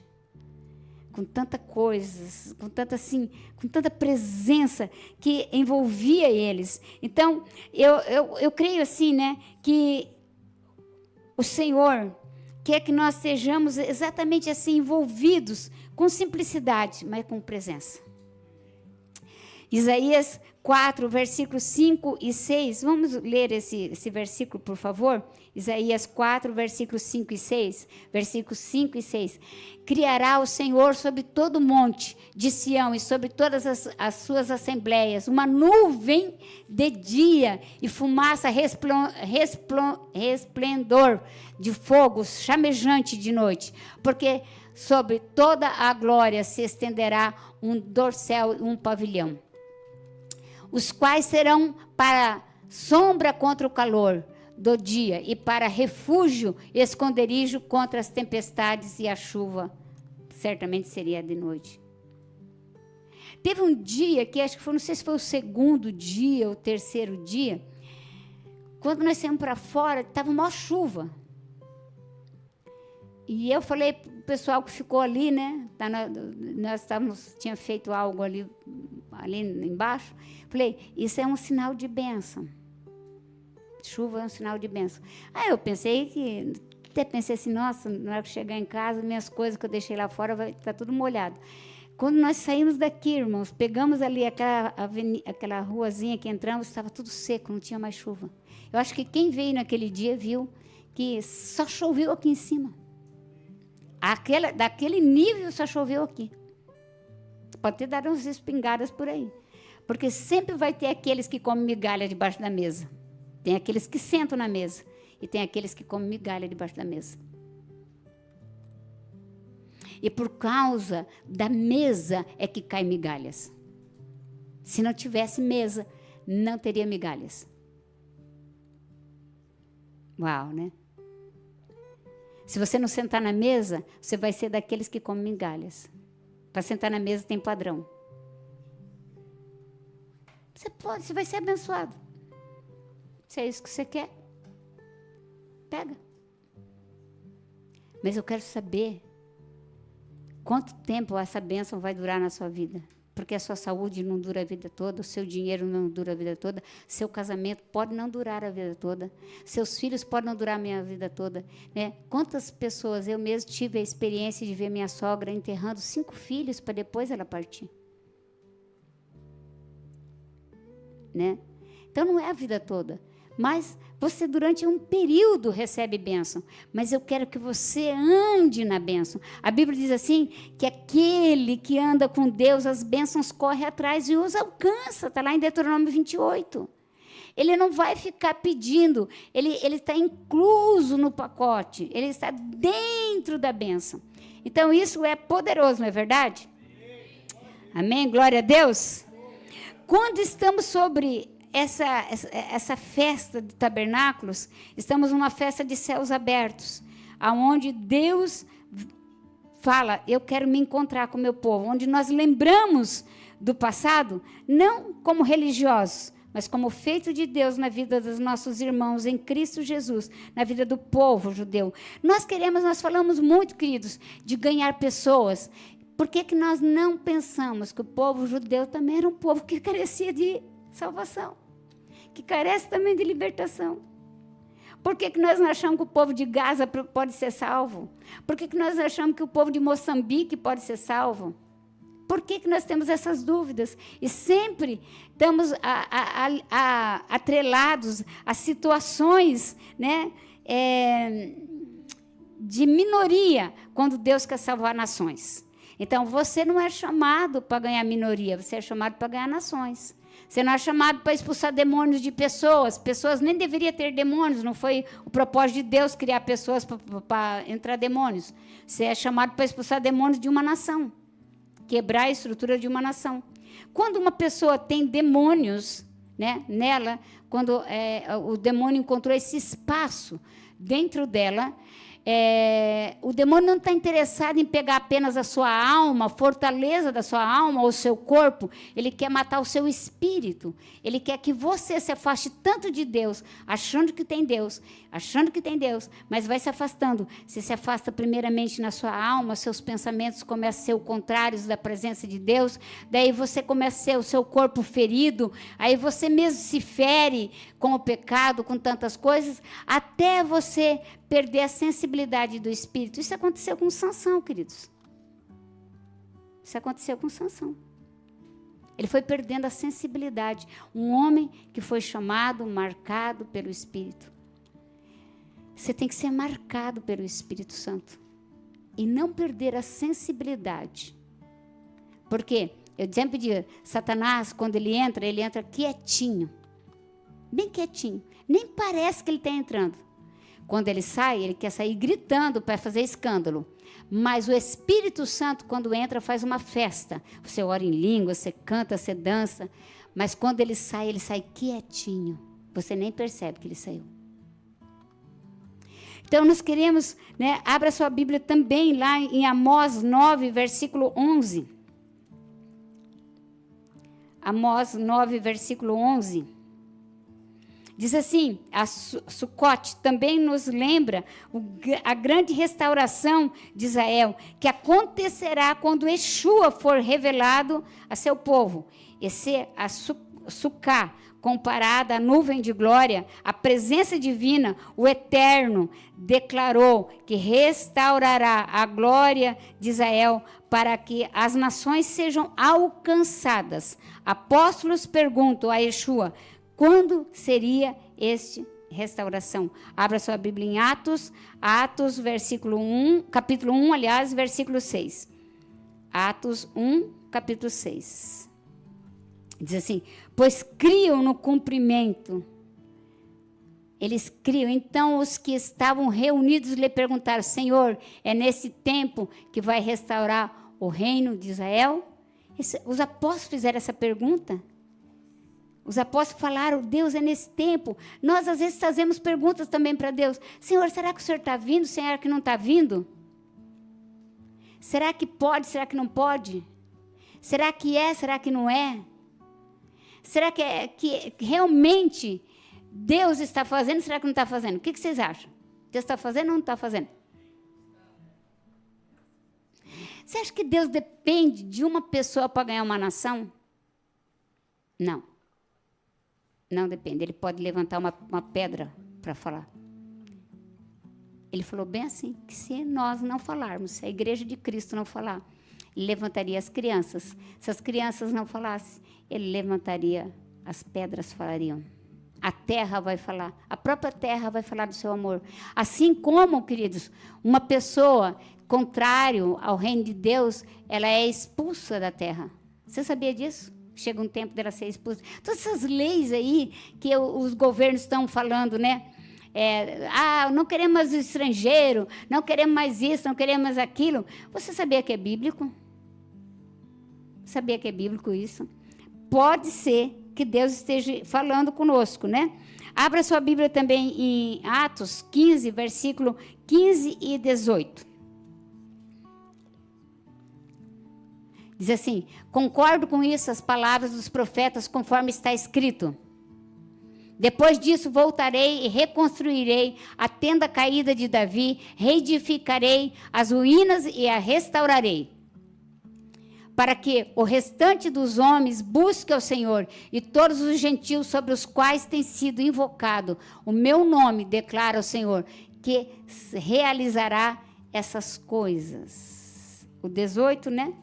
com tanta coisa, com tanta presença que envolvia eles. Então, eu creio assim, né, que o Senhor quer que nós sejamos exatamente assim, envolvidos com simplicidade, mas com presença. Isaías 4, versículos 5 e 6. Vamos ler esse versículo, por favor? Isaías 4, versículos 5 e 6. Versículos 5 e 6. Criará o Senhor sobre todo o monte de Sião e sobre todas as suas assembleias uma nuvem de dia e fumaça resplendor de fogo chamejante de noite. Porque sobre toda a glória se estenderá um dorsal e um pavilhão, os quais serão para sombra contra o calor do dia e para refúgio e esconderijo contra as tempestades e a chuva. Certamente seria de noite. Teve um dia que acho que foi, não sei se foi o segundo dia ou o terceiro dia, quando nós saímos para fora, estava uma chuva. E eu falei para o pessoal que ficou ali, né? Nós tinha feito algo ali embaixo. Falei, isso é um sinal de bênção. Chuva é um sinal de bênção. Aí eu pensei assim, nossa, na hora que chegar em casa, minhas coisas que eu deixei lá fora vai estar tudo molhado. Quando nós saímos daqui, irmãos, pegamos ali aquela ruazinha que entramos, estava tudo seco, não tinha mais chuva. Eu acho que quem veio naquele dia viu que só choveu aqui em cima. Daquele nível só choveu aqui. Pode ter dado umas espingadas por aí. Porque sempre vai ter aqueles que comem migalha debaixo da mesa. Tem aqueles que sentam na mesa. E tem aqueles que comem migalha debaixo da mesa. E por causa da mesa é que caem migalhas. Se não tivesse mesa, não teria migalhas. Uau, né? Se você não sentar na mesa, você vai ser daqueles que comem migalhas. Para sentar na mesa tem padrão. Você vai ser abençoado. Se é isso que você quer, pega. Mas eu quero saber quanto tempo essa bênção vai durar na sua vida. Porque a sua saúde não dura a vida toda, o seu dinheiro não dura a vida toda, seu casamento pode não durar a vida toda, seus filhos podem não durar a minha vida toda. Né? Quantas pessoas, eu mesmo tive a experiência de ver minha sogra enterrando 5 filhos para depois ela partir. Né? Então não é a vida toda, mas você durante um período recebe bênção, mas eu quero que você ande na bênção. A Bíblia diz assim, que aquele que anda com Deus, as bênçãos correm atrás e os alcança, está lá em Deuteronômio 28. Ele não vai ficar pedindo, ele está incluso no pacote, ele está dentro da bênção. Então isso é poderoso, não é verdade? Amém? Glória a Deus. Quando estamos sobre essa festa de tabernáculos, estamos numa festa de céus abertos, aonde Deus fala, eu quero me encontrar com o meu povo, onde nós lembramos do passado, não como religiosos, mas como feito de Deus na vida dos nossos irmãos em Cristo Jesus, na vida do povo judeu. Nós falamos muito, queridos, de ganhar pessoas. Por que nós não pensamos que o povo judeu também era um povo que carecia de salvação, que carece também de libertação. Por que nós não achamos que o povo de Gaza pode ser salvo? Por que nós não achamos que o povo de Moçambique pode ser salvo? Por que nós temos essas dúvidas? E sempre estamos atrelados a situações, né, de minoria, quando Deus quer salvar nações. Então, você não é chamado para ganhar minoria, você é chamado para ganhar nações. Você não é chamado para expulsar demônios de pessoas. Pessoas nem deveriam ter demônios. Não foi o propósito de Deus criar pessoas para entrar demônios. Você é chamado para expulsar demônios de uma nação. Quebrar a estrutura de uma nação. Quando uma pessoa tem demônios, né, nela, quando o demônio encontrou esse espaço dentro dela, o demônio não está interessado em pegar apenas a sua alma, a fortaleza da sua alma ou o seu corpo. Ele quer matar o seu espírito. Ele quer que você se afaste tanto de Deus, achando que tem Deus, mas vai se afastando. Você se afasta primeiramente na sua alma, seus pensamentos começam a ser o contrário da presença de Deus, daí você começa a ser o seu corpo ferido, aí você mesmo se fere com o pecado, com tantas coisas, até você perder a sensibilidade do espírito. Isso aconteceu com Sansão, queridos. Isso aconteceu com Sansão. Ele foi perdendo a sensibilidade. Um homem que foi chamado, marcado pelo Espírito. Você tem que ser marcado pelo Espírito Santo. E não perder a sensibilidade. Porque, eu sempre digo, Satanás, quando ele entra quietinho. Bem quietinho. Nem parece que ele está entrando. Quando ele sai, ele quer sair gritando para fazer escândalo. Mas o Espírito Santo, quando entra, faz uma festa. Você ora em língua, você canta, você dança. Mas quando ele sai quietinho. Você nem percebe que ele saiu. Então, nós queremos, né, abra sua Bíblia também lá em Amós 9, versículo 11. Amós 9, versículo 11. Diz assim, a Sucote também nos lembra a grande restauração de Israel, que acontecerá quando Yeshua for revelado a seu povo. Esse a Sucá, comparada à nuvem de glória, a presença divina, o Eterno declarou que restaurará a glória de Israel para que as nações sejam alcançadas. Apóstolos perguntam a Yeshua, quando seria esta restauração? Abra sua Bíblia em Atos, capítulo 1, aliás, versículo 6. Atos 1, capítulo 6. Diz assim, pois criam no cumprimento. Eles criam. Então, os que estavam reunidos lhe perguntaram, Senhor, é nesse tempo que vai restaurar o reino de Israel? Os apóstolos fizeram essa pergunta. Os apóstolos falaram, Deus, é nesse tempo. Nós, às vezes, fazemos perguntas também para Deus. Senhor, será que o Senhor está vindo? Será que não está vindo? Será que pode? Será que não pode? Será que é? Será que não é? Será que realmente Deus está fazendo? Será que não está fazendo? O que vocês acham? Deus está fazendo ou não está fazendo? Você acha que Deus depende de uma pessoa para ganhar uma nação? Não. Não depende. Ele pode levantar uma pedra para falar. Ele falou bem assim, que se nós não falarmos, se a igreja de Cristo não falar, ele levantaria as crianças. Se as crianças não falassem, ele levantaria, as pedras falariam. A terra vai falar, a própria terra vai falar do seu amor. Assim como, queridos, uma pessoa contrário ao reino de Deus, ela é expulsa da terra. Você sabia disso? Chega um tempo dela ser expulsa. Todas essas leis aí que os governos estão falando, né? Não queremos mais o estrangeiro, não queremos mais isso, não queremos mais aquilo. Você sabia que é bíblico? Sabia que é bíblico isso? Pode ser que Deus esteja falando conosco, né? Abra sua Bíblia também em Atos 15, versículo 15 e 18. Diz assim, concordo com isso, as palavras dos profetas, conforme está escrito. Depois disso, voltarei e reconstruirei a tenda caída de Davi, reedificarei as ruínas e a restaurarei, para que o restante dos homens busque ao Senhor, e todos os gentios sobre os quais tem sido invocado o meu nome, declara o Senhor, que realizará essas coisas. O 18, né?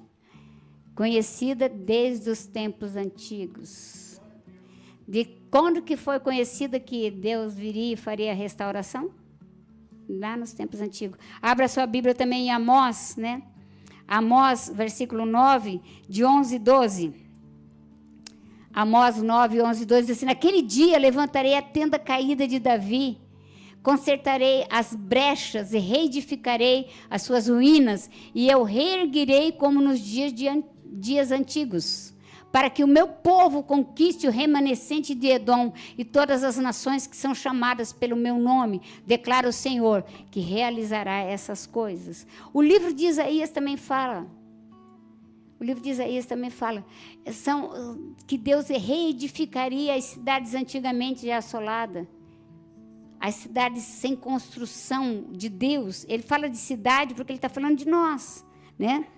Conhecida desde os tempos antigos. De quando que foi conhecida que Deus viria e faria a restauração? Lá nos tempos antigos. Abra sua Bíblia também em Amós, né? Amós, versículo 9, de 11 e 12. Amós 9, 11 e 12, diz assim: naquele dia levantarei a tenda caída de Davi, consertarei as brechas e reedificarei as suas ruínas, e eu reerguirei como nos dias antigos, para que o meu povo conquiste o remanescente de Edom e todas as nações que são chamadas pelo meu nome, declara o Senhor, que realizará essas coisas. O livro de Isaías também fala, que Deus reedificaria as cidades antigamente já assoladas, as cidades sem construção de Deus. Ele fala de cidade porque ele está falando de nós, né?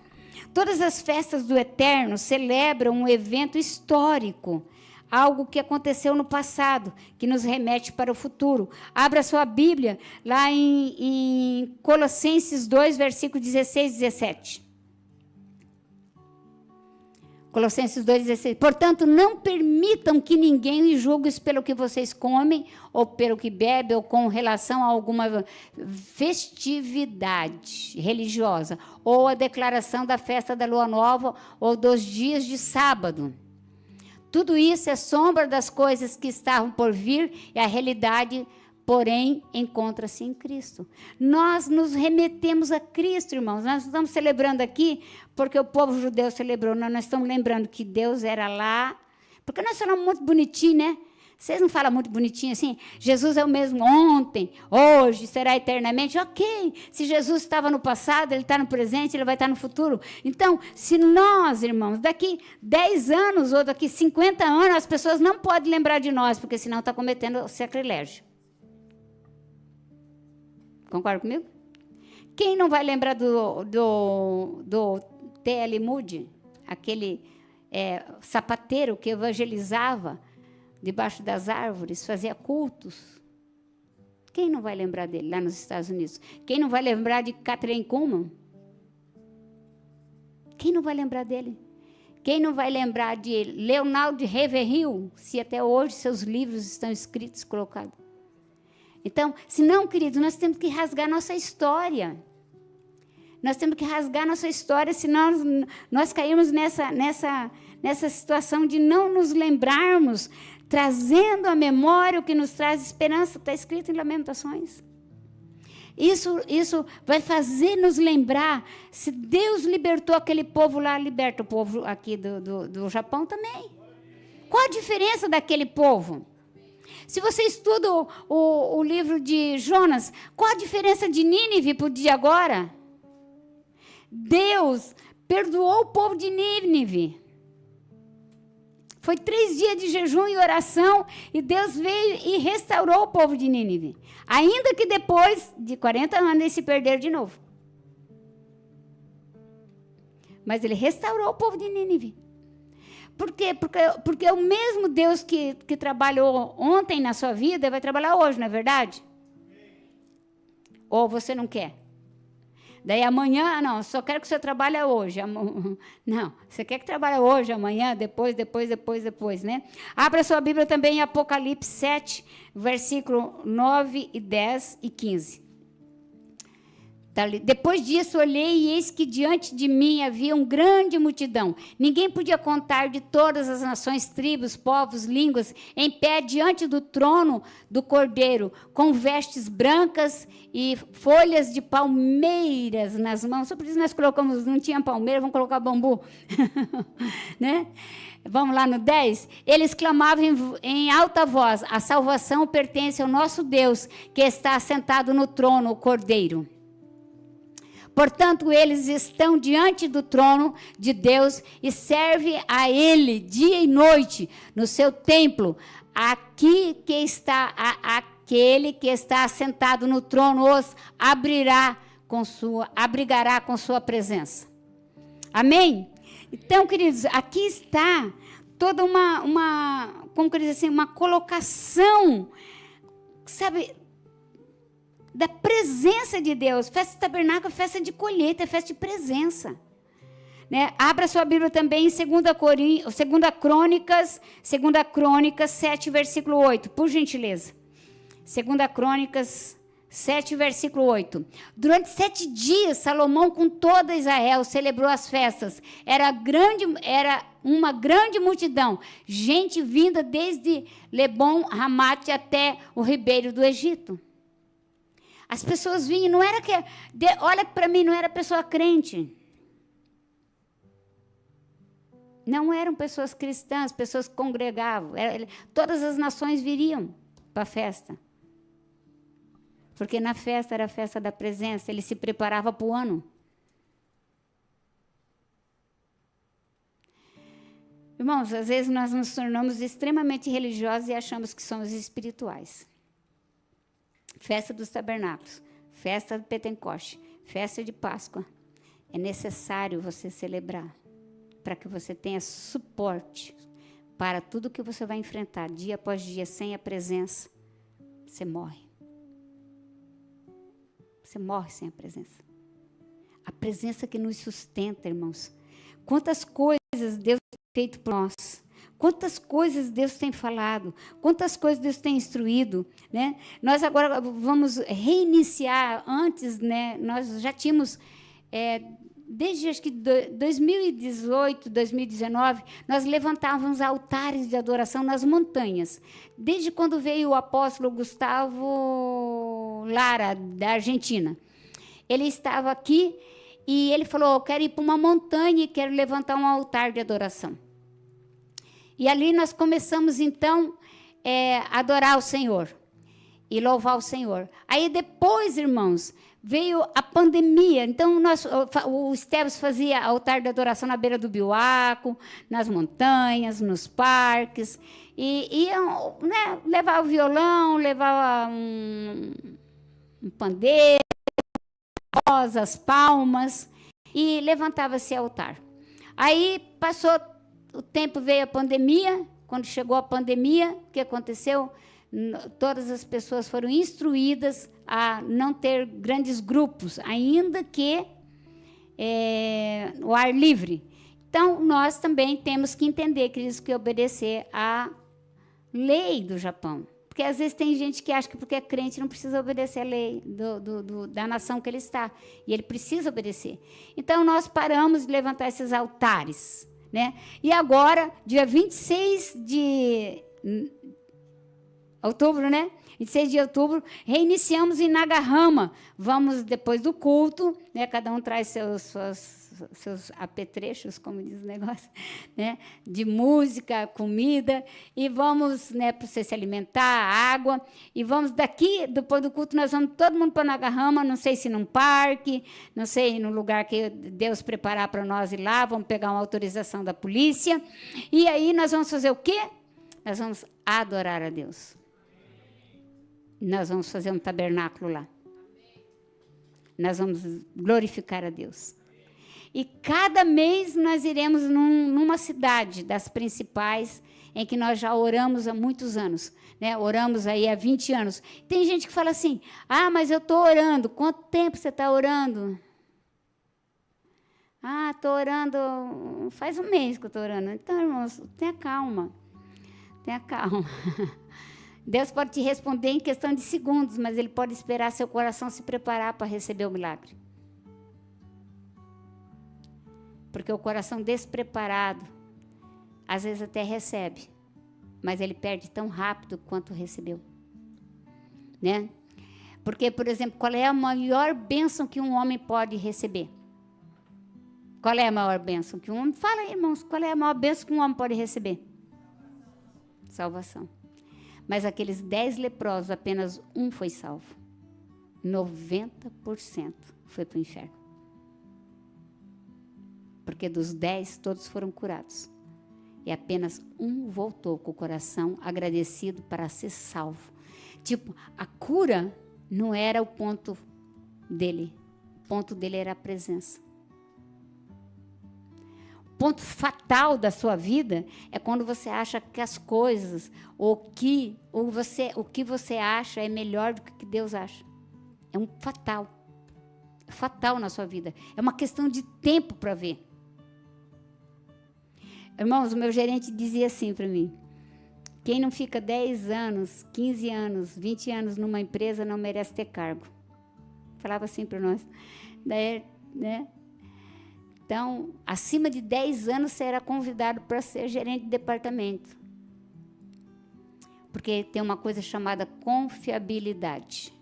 Todas as festas do Eterno celebram um evento histórico, algo que aconteceu no passado, que nos remete para o futuro. Abra sua Bíblia lá em Colossenses 2, versículo 16 e 17. Colossenses 2,16. Portanto, não permitam que ninguém os julgue pelo que vocês comem, ou pelo que bebem, ou com relação a alguma festividade religiosa, ou a declaração da festa da lua nova, ou dos dias de sábado. Tudo isso é sombra das coisas que estavam por vir, e a realidade, porém, encontra-se em Cristo. Nós nos remetemos a Cristo, irmãos. Nós estamos celebrando aqui porque o povo judeu celebrou. Nós estamos lembrando que Deus era lá. Porque nós falamos muito bonitinho, né? Vocês não falam muito bonitinho assim? Jesus é o mesmo ontem, hoje, será eternamente. Ok, se Jesus estava no passado, ele está no presente, ele vai estar no futuro. Então, se nós, irmãos, daqui 10 anos ou daqui 50 anos, as pessoas não podem lembrar de nós, porque senão está cometendo sacrilégio. Concorda comigo? Quem não vai lembrar do T.L. Moody, aquele sapateiro que evangelizava debaixo das árvores, fazia cultos? Quem não vai lembrar dele lá nos Estados Unidos? Quem não vai lembrar de Kathryn Kuhlman? Quem não vai lembrar dele? Quem não vai lembrar de Leonardo Ravenhill, se até hoje seus livros estão escritos, colocados? Então, se não, queridos, nós temos que rasgar nossa história. Nós temos que rasgar nossa história, senão nós caímos nessa situação de não nos lembrarmos, trazendo à memória o que nos traz esperança. Está escrito em Lamentações. Isso vai fazer nos lembrar, se Deus libertou aquele povo lá, liberta o povo aqui do Japão também. Qual a diferença daquele povo? Se você estuda o livro de Jonas, qual a diferença de Nínive para o dia agora? Deus perdoou o povo de Nínive. Foi 3 dias de jejum e oração, e Deus veio e restaurou o povo de Nínive. Ainda que depois de 40 anos eles se perderam de novo. Mas ele restaurou o povo de Nínive. Por quê? Porque o mesmo Deus que trabalhou ontem na sua vida vai trabalhar hoje, não é verdade? Ou você não quer? Daí amanhã, não, só quero que você trabalhe hoje. Não, você quer que trabalhe hoje, amanhã, depois, né? Abra sua Bíblia também em Apocalipse 7, versículo 9 e 10 e 15. Depois disso, olhei e eis que diante de mim havia uma grande multidão. Ninguém podia contar, de todas as nações, tribos, povos, línguas, em pé diante do trono do Cordeiro, com vestes brancas e folhas de palmeiras nas mãos. Só por isso nós colocamos, não tinha palmeira, vamos colocar bambu. Né? Vamos lá no 10. Eles clamavam em alta voz: a salvação pertence ao nosso Deus, que está assentado no trono, o Cordeiro. Portanto, eles estão diante do trono de Deus e servem a Ele dia e noite no seu templo. Aquele que está assentado no trono os abrigará com sua presença. Amém? Então, queridos, aqui está toda como que diz assim, uma colocação, sabe, da presença de Deus. Festa do tabernáculo, festa de colheita, festa de presença. Né? Abra sua Bíblia também em 2 Crônicas 7, versículo 8, por gentileza. 2 Crônicas 7, versículo 8. Durante 7 dias, Salomão, com toda Israel, celebrou as festas. Era uma grande multidão, gente vinda desde Lebom, Ramate até o ribeiro do Egito. As pessoas vinham, não era que... olha para mim, não era pessoa crente. Não eram pessoas cristãs, pessoas que congregavam. Todas as nações viriam para a festa. Porque na festa era a festa da presença, ele se preparava para o ano. Irmãos, às vezes nós nos tornamos extremamente religiosos e achamos que somos espirituais. Festa dos tabernáculos, festa do Pentecoste, festa de Páscoa. É necessário você celebrar, para que você tenha suporte para tudo que você vai enfrentar, dia após dia, sem a presença, você morre. Você morre sem a presença. A presença que nos sustenta, irmãos. Quantas coisas Deus tem feito por nós. Quantas coisas Deus tem falado. Quantas coisas Deus tem instruído. Né? Nós agora vamos reiniciar. Antes, né, nós já tínhamos... desde acho que 2018, 2019, nós levantávamos altares de adoração nas montanhas. Desde quando veio o apóstolo Gustavo Lara, da Argentina. Ele estava aqui e ele falou, eu quero ir para uma montanha e quero levantar um altar de adoração. E ali nós começamos, então, a adorar o Senhor e louvar o Senhor. Aí depois, irmãos, veio a pandemia, então o Esteves fazia altar de adoração na beira do Biuaco, nas montanhas, nos parques, e iam, né, levava o violão, levava um pandeiro, rosas, palmas, e levantava esse altar. Aí passou o tempo, veio a pandemia. Quando chegou a pandemia, o que aconteceu? Todas as pessoas foram instruídas a não ter grandes grupos, ainda que o ar livre. Então, nós também temos que entender, queridos, que obedecer à lei do Japão. Porque, às vezes, tem gente que acha que porque é crente não precisa obedecer a lei da nação que ele está. E ele precisa obedecer. Então, nós paramos de levantar esses altares. Né? E agora, dia 26 de outubro, né? 26 de outubro, reiniciamos em Nagahama. Vamos, depois do culto, né? Cada um traz seus apetrechos, como diz o negócio, né? De música, comida, e vamos, né, para você se alimentar, água, e vamos daqui, depois do culto, nós vamos todo mundo para Nagahama, não sei se num parque, não sei, num lugar que Deus preparar para nós ir lá, vamos pegar uma autorização da polícia, e aí nós vamos fazer o quê? Nós vamos adorar a Deus. Nós vamos fazer um tabernáculo lá. Nós vamos glorificar a Deus. E cada mês nós iremos numa cidade das principais, em que nós já oramos há muitos anos. Né? Oramos aí há 20 anos. Tem gente que fala assim, mas eu estou orando. Quanto tempo você está orando? Estou orando, faz um mês que eu estou orando. Então, irmãos, tenha calma. Tenha calma. Deus pode te responder em questão de segundos, mas Ele pode esperar seu coração se preparar para receber o milagre. Porque o coração despreparado, às vezes até recebe, mas ele perde tão rápido quanto recebeu. Né? Porque, por exemplo, qual é a maior bênção que um homem pode receber? Qual é a maior bênção que um homem... Fala aí, irmãos, qual é a maior bênção que um homem pode receber? Salvação. Mas aqueles 10 leprosos, apenas um foi salvo. 90% foi para o inferno. Porque dos 10, todos foram curados. E apenas um voltou com o coração agradecido para ser salvo. Tipo, a cura não era o ponto dele. O ponto dele era a presença. ponto fatal da sua vida é quando você acha que as coisas, o que você acha é melhor do que Deus acha. É um fatal. É fatal na sua vida. É uma questão de tempo para ver. Irmãos, o meu gerente dizia assim para mim: quem não fica 10 anos, 15 anos, 20 anos numa empresa não merece ter cargo. Falava assim para nós. Daí, né? Então, acima de 10 anos, você era convidado para ser gerente de departamento. Porque tem uma coisa chamada confiabilidade.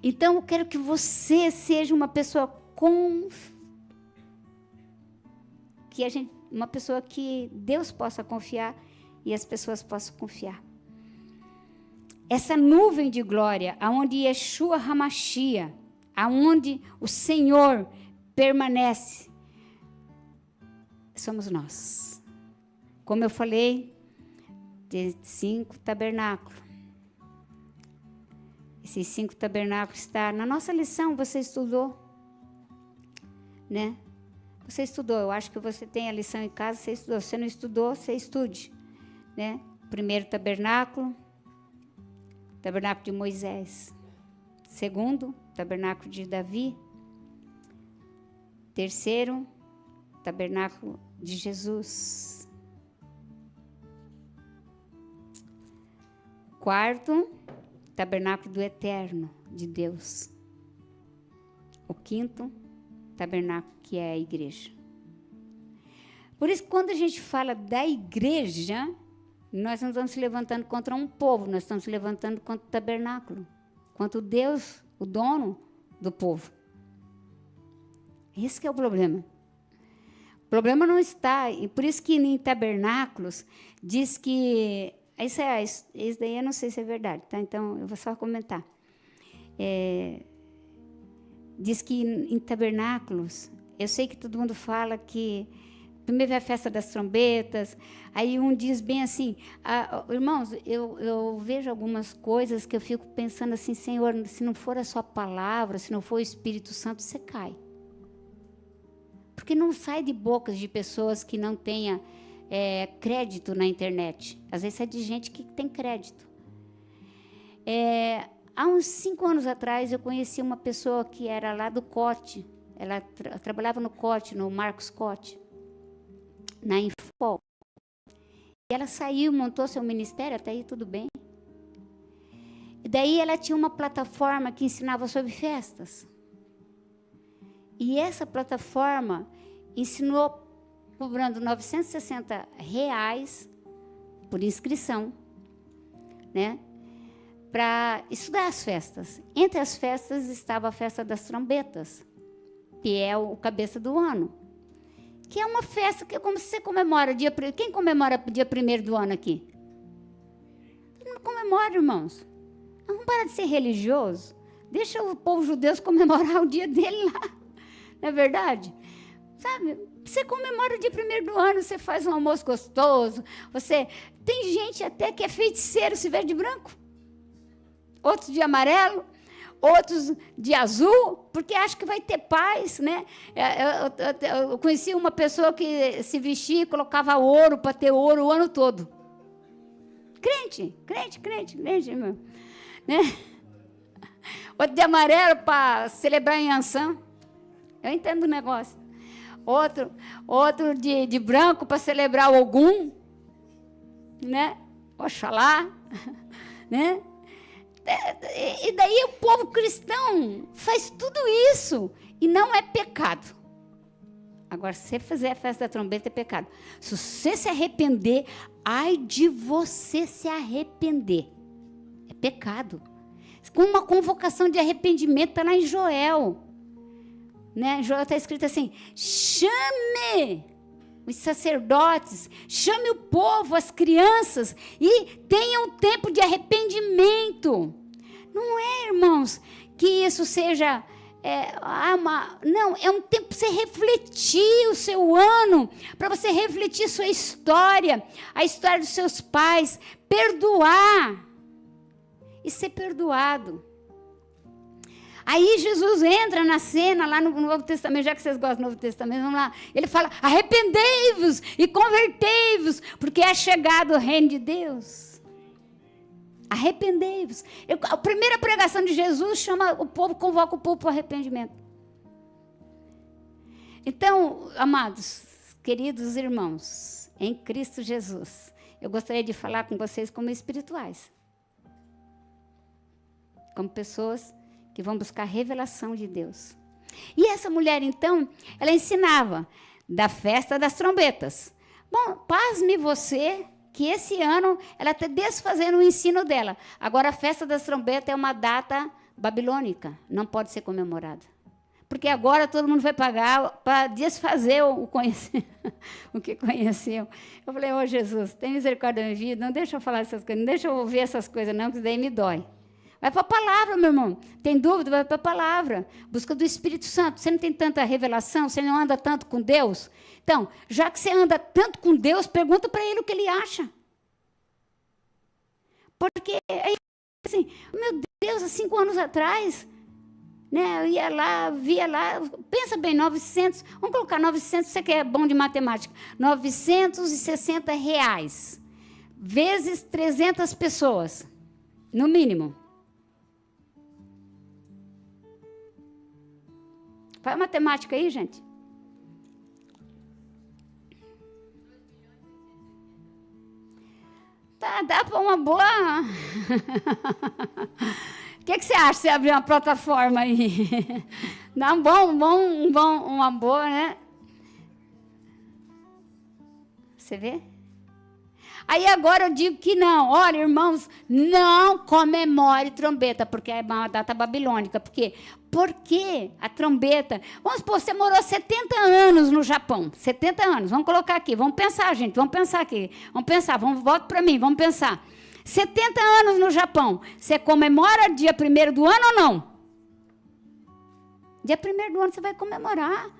Então, eu quero que você seja uma pessoa uma pessoa que Deus possa confiar e as pessoas possam confiar. Essa nuvem de glória, aonde Yeshua HaMashiach, aonde o Senhor permanece, somos nós. Como eu falei, tem 5 tabernáculos. Esses 5 tabernáculos estão na nossa lição, você estudou, né? Você estudou, eu acho que você tem a lição em casa, você estudou. Se você não estudou, você estude, né? Primeiro tabernáculo de Moisés. Segundo, tabernáculo de Davi. Terceiro, tabernáculo de Jesus. Quarto, tabernáculo do Eterno, de Deus. O quinto, tabernáculo que é a igreja. Por isso, quando a gente fala da igreja, nós não estamos se levantando contra um povo, nós estamos se levantando contra o tabernáculo, contra o Deus, o dono do povo. Esse que é o problema. O problema não está, e por isso que em tabernáculos diz que... Isso daí eu não sei se é verdade, tá? Então eu vou só comentar. Diz que em tabernáculos, eu sei que todo mundo fala que primeiro vem a festa das trombetas, aí um diz bem assim, irmãos, eu vejo algumas coisas que eu fico pensando assim, Senhor, se não for a sua palavra, se não for o Espírito Santo, você cai. Porque não sai de bocas de pessoas que não tenham crédito na internet. Às vezes é de gente que tem crédito. Há uns 5 anos atrás, eu conheci uma pessoa que era lá do COT. Ela trabalhava no COT, no Marcos COT, na Infopol. E ela saiu, montou seu ministério, até aí tudo bem. E daí ela tinha uma plataforma que ensinava sobre festas. E essa plataforma ensinou cobrando R$960 por inscrição, né? Para estudar as festas. Entre as festas estava a festa das trombetas, que é o cabeça do ano. Que é uma festa que é como se você comemora quem comemora o dia 1º do ano aqui? Não comemora, irmãos. Vamos parar de ser religioso. Deixa o povo judeu comemorar o dia dele lá. Não é verdade? Sabe? Você comemora o dia 1º do ano, você faz um almoço gostoso. Tem gente até que é feiticeiro, se veste de branco. Outros de amarelo, outros de azul, porque acha que vai ter paz, né? Eu conheci uma pessoa que se vestia e colocava ouro para ter ouro o ano todo. Crente, irmão. Né? Outro de amarelo para celebrar em Ançã. Eu entendo o negócio. Outro de branco para celebrar o Ogum, né? Oxalá, né? E daí o povo cristão faz tudo isso e não é pecado. Agora, se você fizer a festa da trombeta, é pecado. Se você se arrepender, ai de você se arrepender. É pecado. Com uma convocação de arrependimento, está lá em Joel. Né? Joel está escrito assim, chame os sacerdotes, chame o povo, as crianças, e tenha um tempo de arrependimento. Não é, irmãos, que isso seja... não, é um tempo para você refletir o seu ano, para você refletir sua história, a história dos seus pais, perdoar e ser perdoado. Aí Jesus entra na cena, lá no Novo Testamento, já que vocês gostam do Novo Testamento, vamos lá. Ele fala, arrependei-vos e convertei-vos, porque é chegado o reino de Deus. Arrependei-vos. A primeira pregação de Jesus chama o povo, convoca o povo para o arrependimento. Então, amados, queridos irmãos, em Cristo Jesus, eu gostaria de falar com vocês como espirituais. Como pessoas que vão buscar a revelação de Deus. E essa mulher, então, ela ensinava da festa das trombetas. Bom, pasme você que esse ano ela está desfazendo o ensino dela. Agora, a festa das trombetas é uma data babilônica, não pode ser comemorada. Porque agora todo mundo vai pagar para desfazer o que conheceu. Eu falei, ô Jesus, tem misericórdia da minha vida, não deixa eu falar essas coisas, não deixa eu ouvir essas coisas não, que daí me dói. Vai para a palavra, meu irmão. Tem dúvida? Vai para a palavra. Busca do Espírito Santo. Você não tem tanta revelação? Você não anda tanto com Deus? Então, já que você anda tanto com Deus, pergunta para Ele o que Ele acha. Porque, aí, assim, meu Deus, há 5 anos atrás, né, eu ia lá, via lá, pensa bem, 900, vamos colocar 900, você que é bom de matemática, R$960, vezes 300 pessoas, no mínimo. Faz matemática aí, gente. Tá, dá para uma boa... O que você acha se abrir uma plataforma aí? Dá uma boa, né? Você vê? Aí agora eu digo que não. Olha, irmãos, não comemore trombeta, porque é uma data babilônica. Por quê? Porque a trombeta... Vamos supor, você morou 70 anos no Japão. 70 anos. Vamos colocar aqui. Vamos pensar, gente. Vamos pensar aqui. Vamos pensar. Volta para mim. Vamos pensar. 70 anos no Japão. Você comemora dia 1º do ano ou não? Dia 1º do ano você vai comemorar.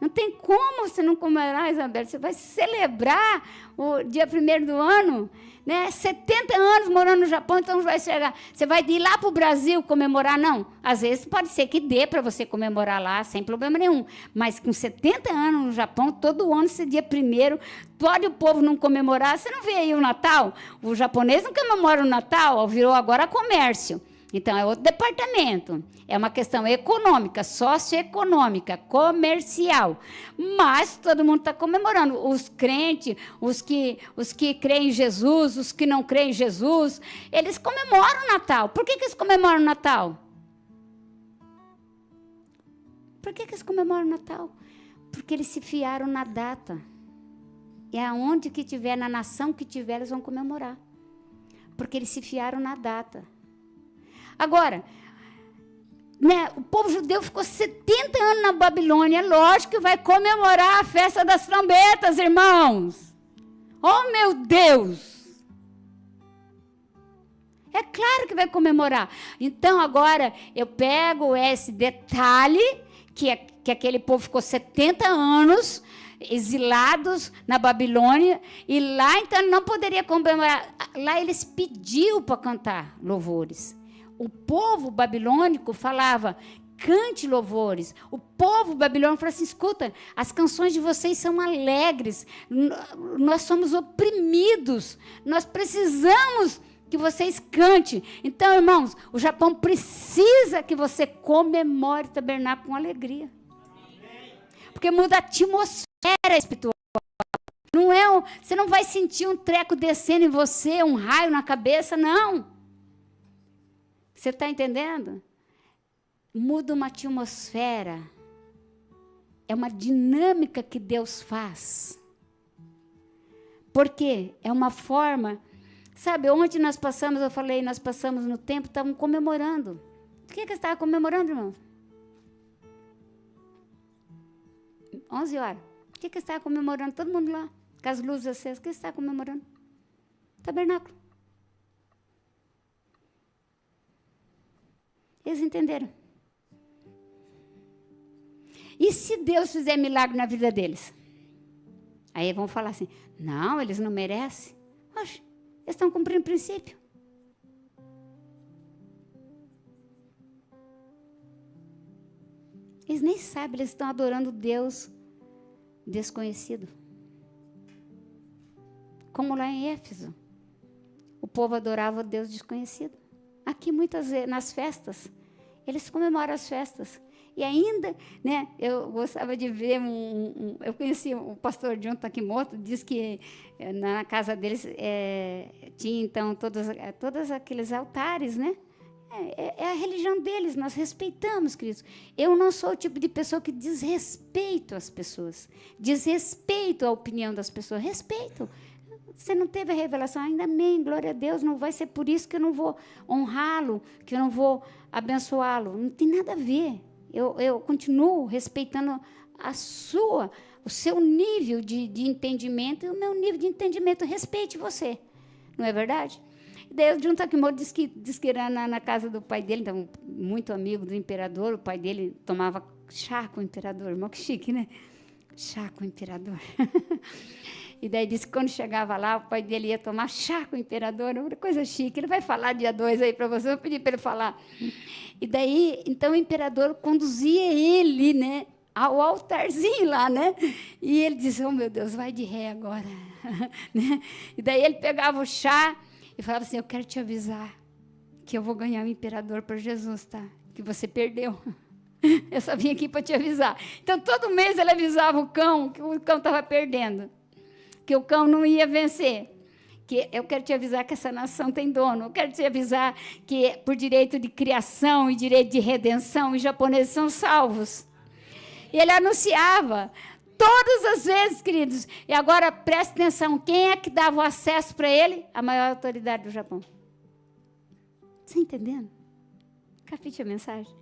Não tem como você não comemorar, Isabel. Você vai celebrar o dia 1º do ano, né? 70 anos morando no Japão, então vai chegar. Você vai ir lá para o Brasil comemorar? Não. Às vezes pode ser que dê para você comemorar lá, sem problema nenhum. Mas com 70 anos no Japão, todo ano, esse dia 1º, pode o povo não comemorar. Você não vê aí o Natal? O japonês não comemora o Natal, virou agora comércio. Então, é outro departamento. É uma questão econômica, socioeconômica, comercial. Mas todo mundo está comemorando. Os crentes, os que creem em Jesus, os que não creem em Jesus, eles comemoram o Natal. Por que eles comemoram o Natal? Por que eles comemoram o Natal? Porque eles se fiaram na data. E aonde que tiver, na nação que tiver, eles vão comemorar. Porque eles se fiaram na data. Agora, né, o povo judeu ficou 70 anos na Babilônia, lógico que vai comemorar a festa das trombetas, irmãos. Oh, meu Deus! É claro que vai comemorar. Então, agora, eu pego esse detalhe, que aquele povo ficou 70 anos exilados na Babilônia, e lá, então, não poderia comemorar. Lá eles pediam para cantar louvores. O povo babilônico falava, cante louvores. O povo babilônico falava assim, escuta, as canções de vocês são alegres, nós somos oprimidos, nós precisamos que vocês cantem. Então, irmãos, o Japão precisa que você comemore o tabernáculo com alegria. Porque muda a atmosfera espiritual. Não é você não vai sentir um treco descendo em você, um raio na cabeça, não. Você está entendendo? Muda uma atmosfera. É uma dinâmica que Deus faz. Porque é uma forma... Sabe, ontem nós passamos, eu falei, nós passamos no tempo, estavam comemorando. O que você estava comemorando, irmão? 11 horas. O que você estava comemorando? Todo mundo lá, com as luzes acesas. O que você estava comemorando? Tabernáculo. Eles entenderam. E se Deus fizer milagre na vida deles? Aí vão falar assim, não, eles não merecem. Oxe, eles estão cumprindo o princípio. Eles nem sabem, eles estão adorando Deus desconhecido. Como lá em Éfeso, o povo adorava Deus desconhecido. Aqui, muitas vezes, nas festas, eles comemoram as festas. E ainda, né, eu gostava de ver eu conheci o pastor John Takimoto, diz que na casa deles tinha, então, todos aqueles altares, né? É a religião deles, nós respeitamos, queridos. Eu não sou o tipo de pessoa que desrespeito as pessoas, desrespeito a opinião das pessoas, respeito. Você não teve a revelação, ainda bem, glória a Deus, não vai ser por isso que eu não vou honrá-lo, que eu não vou abençoá-lo. Não tem nada a ver. Eu continuo respeitando o seu nível de entendimento e o meu nível de entendimento. Respeite você, não é verdade? Daí o John Takimoto diz que era na casa do pai dele, então, muito amigo do imperador, o pai dele tomava chá com o imperador, irmão, que chique, né? Chá com o imperador. E daí disse que quando chegava lá, o pai dele ia tomar chá com o imperador, uma coisa chique. Ele vai falar dia 2 aí para você, eu vou pedir para ele falar. E daí, então, o imperador conduzia ele, né, ao altarzinho lá, né? E ele disse, oh, meu Deus, vai de ré agora. Né? E daí ele pegava o chá e falava assim, eu quero te avisar que eu vou ganhar o imperador para Jesus, tá? Que você perdeu. Eu só vim aqui para te avisar. Então, todo mês ele avisava o cão que o cão estava perdendo, que o cão não ia vencer. Que eu quero te avisar que essa nação tem dono. Eu quero te avisar que, por direito de criação e direito de redenção, os japoneses são salvos. E ele anunciava todas as vezes, queridos. E agora, preste atenção, quem é que dava o acesso para ele? A maior autoridade do Japão. Você está entendendo? Capite a mensagem?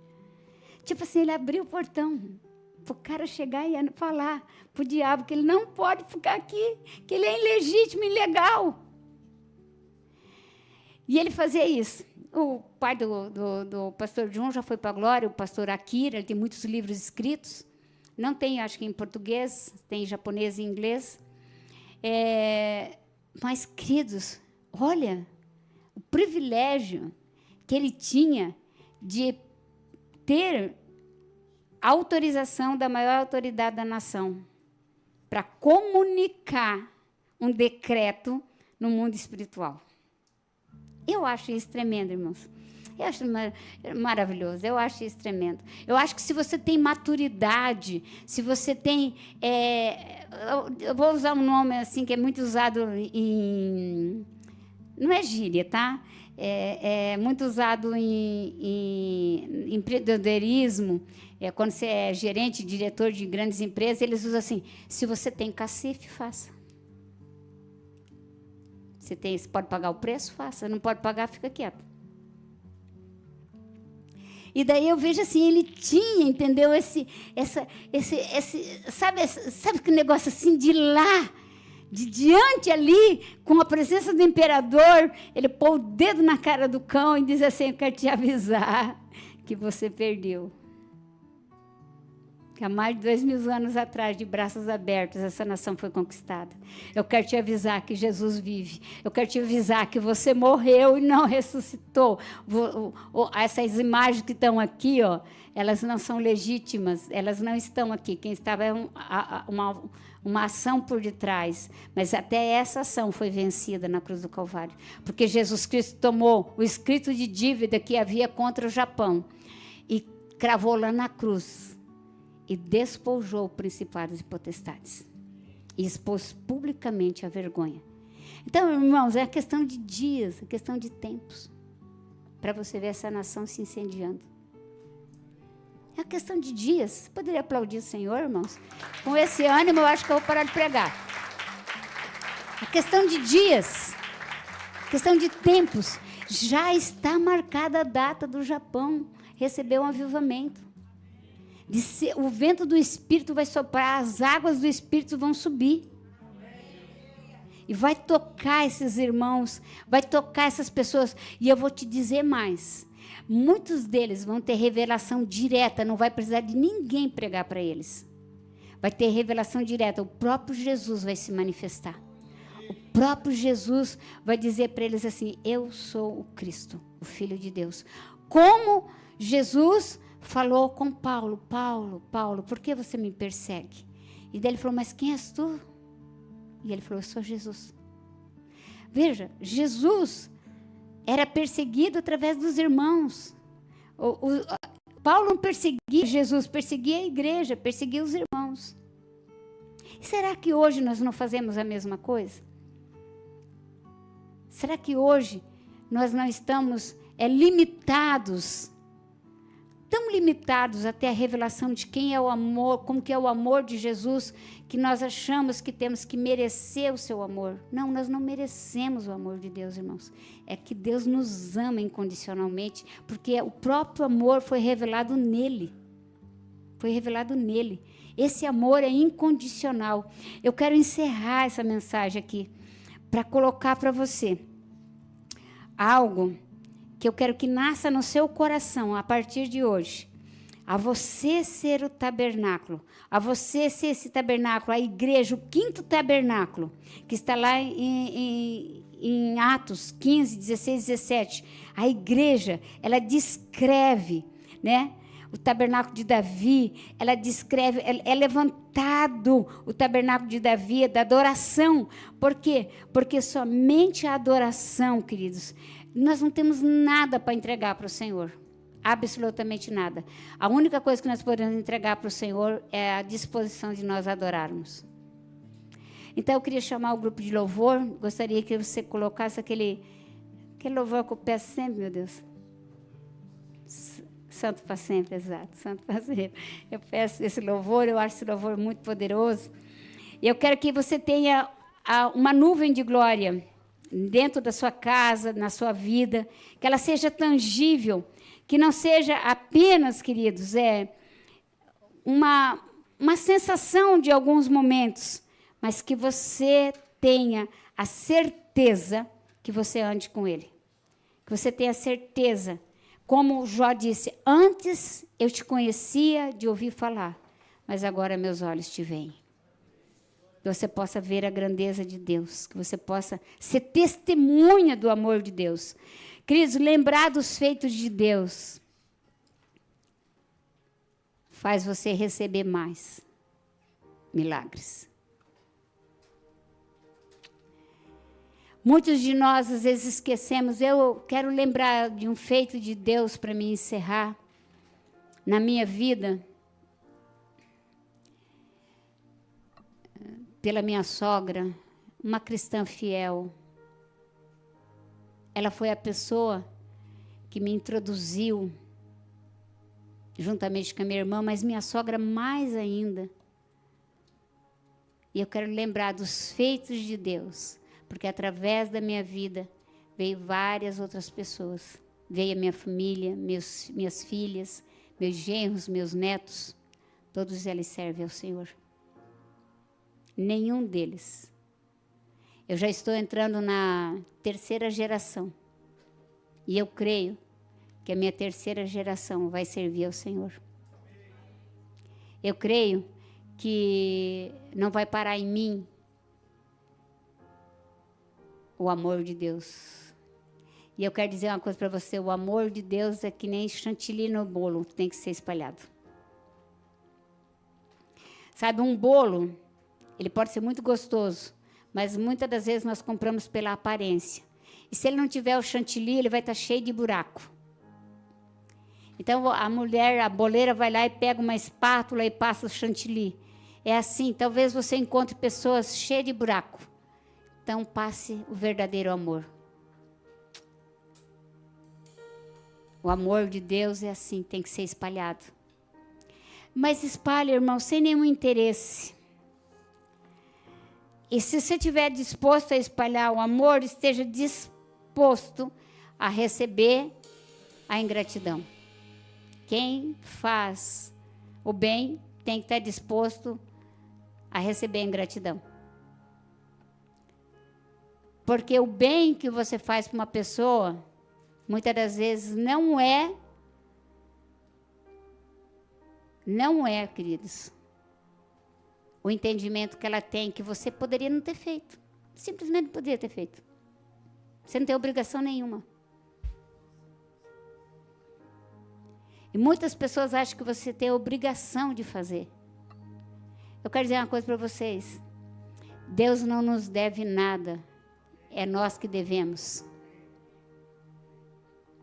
Tipo assim, ele abriu o portão para o cara chegar e falar para o diabo que ele não pode ficar aqui, que ele é ilegítimo, ilegal. E ele fazia isso. O pai do pastor John já foi para a glória, o pastor Akira, ele tem muitos livros escritos. Não tem, acho que em português, tem em japonês e inglês. Mas, queridos, olha o privilégio que ele tinha de ter a autorização da maior autoridade da nação para comunicar um decreto no mundo espiritual. Eu acho isso tremendo, irmãos. Eu acho maravilhoso, eu acho isso tremendo. Eu acho que se você tem maturidade, se você tem... eu vou usar um nome assim que é muito usado em... Não é gíria, tá? É muito usado em empreendedorismo. Quando você é gerente, diretor de grandes empresas, eles usam assim, se você tem cacife, faça. Você pode pagar o preço, faça. Não pode pagar, fica quieto. E daí eu vejo assim, ele tinha, entendeu? Sabe que negócio assim de lá, de diante ali, com a presença do imperador, ele pôs o dedo na cara do cão e diz assim, eu quero te avisar que você perdeu. Que há mais de 2.000 anos atrás, de braços abertos, essa nação foi conquistada. Eu quero te avisar que Jesus vive. Eu quero te avisar que você morreu e não ressuscitou. Essas imagens que estão aqui, ó, elas não são legítimas, elas não estão aqui. Quem estava é uma ação por detrás. Mas até essa ação foi vencida na cruz do Calvário. Porque Jesus Cristo tomou o escrito de dívida que havia contra o Japão e cravou lá na cruz. E despojou principados e potestades. E expôs publicamente a vergonha. Então, irmãos, é questão de dias, é questão de tempos. Para você ver essa nação se incendiando. É questão de dias. Você poderia aplaudir o Senhor, irmãos? Com esse ânimo, eu acho que eu vou parar de pregar. É questão de dias. É questão de tempos. Já está marcada a data do Japão receber um avivamento. O vento do Espírito vai soprar, as águas do Espírito vão subir. E vai tocar esses irmãos, vai tocar essas pessoas. E eu vou te dizer mais. Muitos deles vão ter revelação direta, não vai precisar de ninguém pregar para eles. Vai ter revelação direta, o próprio Jesus vai se manifestar. O próprio Jesus vai dizer para eles assim, eu sou o Cristo, o Filho de Deus. Como Jesus falou com Paulo: Paulo, Paulo, por que você me persegue? E daí ele falou: mas quem és tu? E ele falou: eu sou Jesus. Veja, Jesus era perseguido através dos irmãos. Paulo não perseguia Jesus, perseguia a igreja, perseguia os irmãos. Será que hoje nós não fazemos a mesma coisa? Será que hoje nós não estamos limitados, tão limitados até a revelação de quem é o amor, como que é o amor de Jesus, que nós achamos que temos que merecer o seu amor? Não, nós não merecemos o amor de Deus, irmãos. É que Deus nos ama incondicionalmente, porque o próprio amor foi revelado nele. Foi revelado nele. Esse amor é incondicional. Eu quero encerrar essa mensagem aqui para colocar para você algo que eu quero que nasça no seu coração a partir de hoje. A você ser o tabernáculo, a você ser esse tabernáculo, a igreja, o 5º tabernáculo, que está lá em Atos 15, 16, 17. A igreja, ela descreve, né? O tabernáculo de Davi, ela descreve, é levantado o tabernáculo de Davi, da adoração. Por quê? Porque somente a adoração, queridos, nós não temos nada para entregar para o Senhor. Absolutamente nada. A única coisa que nós podemos entregar para o Senhor é a disposição de nós adorarmos. Então, eu queria chamar o grupo de louvor. Gostaria que você colocasse aquele louvor que eu peço sempre, meu Deus. Santo para sempre, exato. Santo para sempre. Eu peço esse louvor, eu acho esse louvor muito poderoso. E eu quero que você tenha uma nuvem de glória dentro da sua casa, na sua vida, que ela seja tangível, que não seja apenas, queridos, uma sensação de alguns momentos, mas que você tenha a certeza que você ande com Ele. Que você tenha certeza, como Jó disse: antes eu te conhecia de ouvir falar, mas agora meus olhos te veem. Que você possa ver a grandeza de Deus, que você possa ser testemunha do amor de Deus. Queridos, lembrar dos feitos de Deus faz você receber mais milagres. Muitos de nós, às vezes, esquecemos. Eu quero lembrar de um feito de Deus para me encerrar na minha vida. Pela minha sogra, uma cristã fiel. Ela foi a pessoa que me introduziu, juntamente com a minha irmã, mas minha sogra mais ainda. E eu quero lembrar dos feitos de Deus, porque através da minha vida veio várias outras pessoas. Veio a minha família, minhas filhas, meus genros, meus netos. Todos eles servem ao Senhor. Nenhum deles. Eu já estou entrando na 3ª geração. E eu creio que a minha 3ª geração vai servir ao Senhor. Eu creio que não vai parar em mim o amor de Deus. E eu quero dizer uma coisa para você: o amor de Deus é que nem chantilly no bolo, tem que ser espalhado. Sabe, um bolo, ele pode ser muito gostoso, mas muitas das vezes nós compramos pela aparência. E se ele não tiver o chantilly, ele vai estar cheio de buraco. Então, a mulher, a boleira, vai lá e pega uma espátula e passa o chantilly. É assim, talvez você encontre pessoas cheias de buraco. Então, passe o verdadeiro amor. O amor de Deus é assim, tem que ser espalhado. Mas espalhe, irmão, sem nenhum interesse. E se você estiver disposto a espalhar o amor, esteja disposto a receber a ingratidão. Quem faz o bem tem que estar disposto a receber a ingratidão. Porque o bem que você faz para uma pessoa, muitas das vezes não é, queridos, o entendimento que ela tem, que você poderia não ter feito. Simplesmente não poderia ter feito. Você não tem obrigação nenhuma. E muitas pessoas acham que você tem a obrigação de fazer. Eu quero dizer uma coisa para vocês. Deus não nos deve nada. É nós que devemos.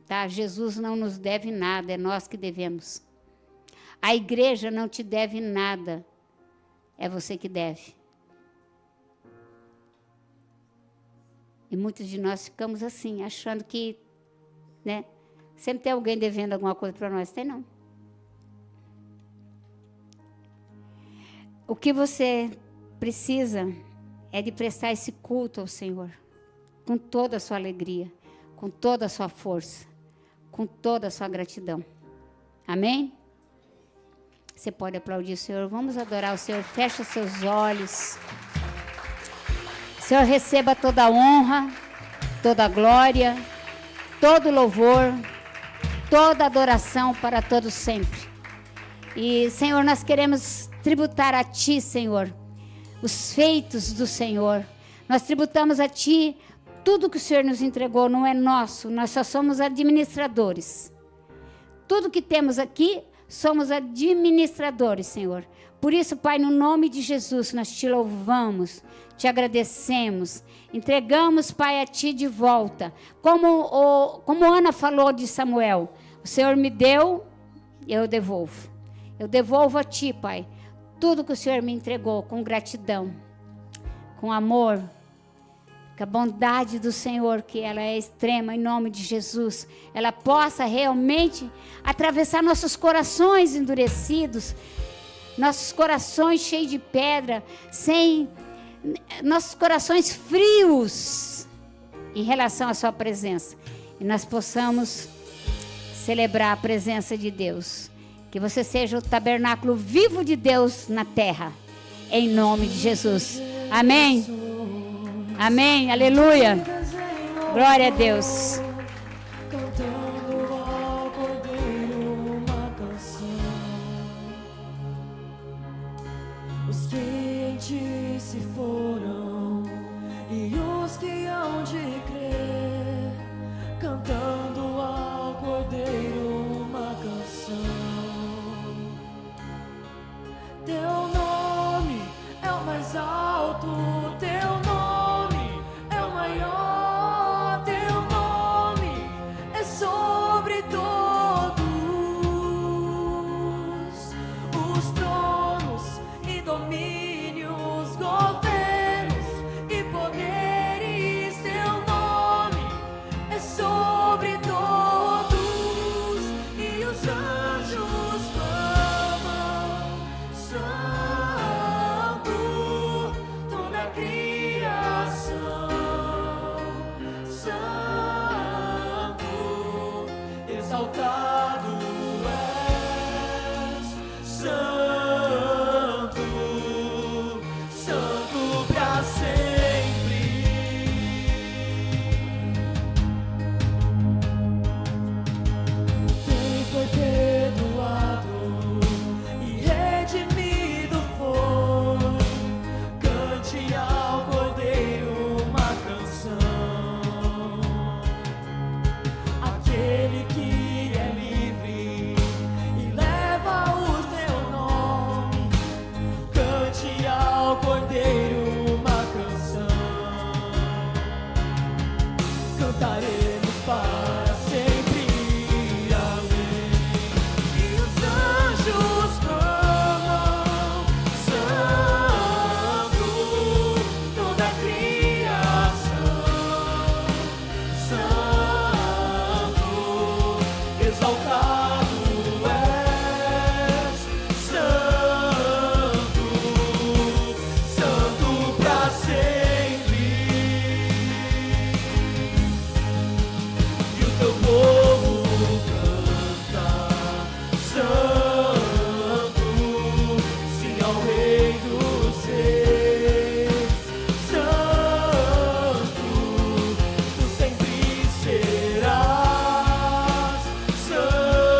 Tá? Jesus não nos deve nada. É nós que devemos. A igreja não te deve nada. É você que deve. E muitos de nós ficamos assim, achando que, né? Sempre tem alguém devendo alguma coisa para nós. Tem não. O que você precisa é de prestar esse culto ao Senhor. Com toda a sua alegria. Com toda a sua força. Com toda a sua gratidão. Amém? Você pode aplaudir o Senhor. Vamos adorar o Senhor. Fecha seus olhos. O Senhor receba toda a honra, toda a glória, todo o louvor, toda a adoração para todos sempre. E, Senhor, nós queremos tributar a Ti, Senhor, os feitos do Senhor. Nós tributamos a Ti tudo que o Senhor nos entregou, não é nosso, nós só somos administradores. Tudo que temos aqui, somos administradores, Senhor. Por isso, Pai, no nome de Jesus, nós Te louvamos, Te agradecemos, entregamos, Pai, a Ti de volta. Como Ana falou de Samuel, o Senhor me deu, eu devolvo. Eu devolvo a Ti, Pai, tudo que o Senhor me entregou, com gratidão, com amor, que a bondade do Senhor, que ela é extrema, em nome de Jesus, ela possa realmente atravessar nossos corações endurecidos, nossos corações cheios de pedra, nossos corações frios em relação à sua presença. E nós possamos celebrar a presença de Deus. Que você seja o tabernáculo vivo de Deus na terra. Em nome de Jesus. Amém. Amém. Aleluia. Glória a Deus. Cantando ao Cordeiro uma canção. Os que em Ti se foram e os que hão de crer, cantando ao Cordeiro uma canção. Teu nome é o mais alto, Teu nome é o maior, Teu nome é sobre todos os tronos e domínios, governos e poderes. Teu nome é sobre todos e os anjos clamam, Santo, toda a criação, Santo, exaltado és, Santo, Santo pra sempre. Quem foi perdoado e redimido foi, cante ao Cordeiro uma canção. Aquele que é livre e leva o Teu nome, cante ao Cordeiro uma canção. Cantaremos para sempre, amém. E os anjos clamam, Santo, toda a criação, Santo, exaltado és, Santo, Santo pra sempre. E o Teu povo canta, Santo, sim ao Rei dos Reis, Santo, Tu sempre serás, Santo,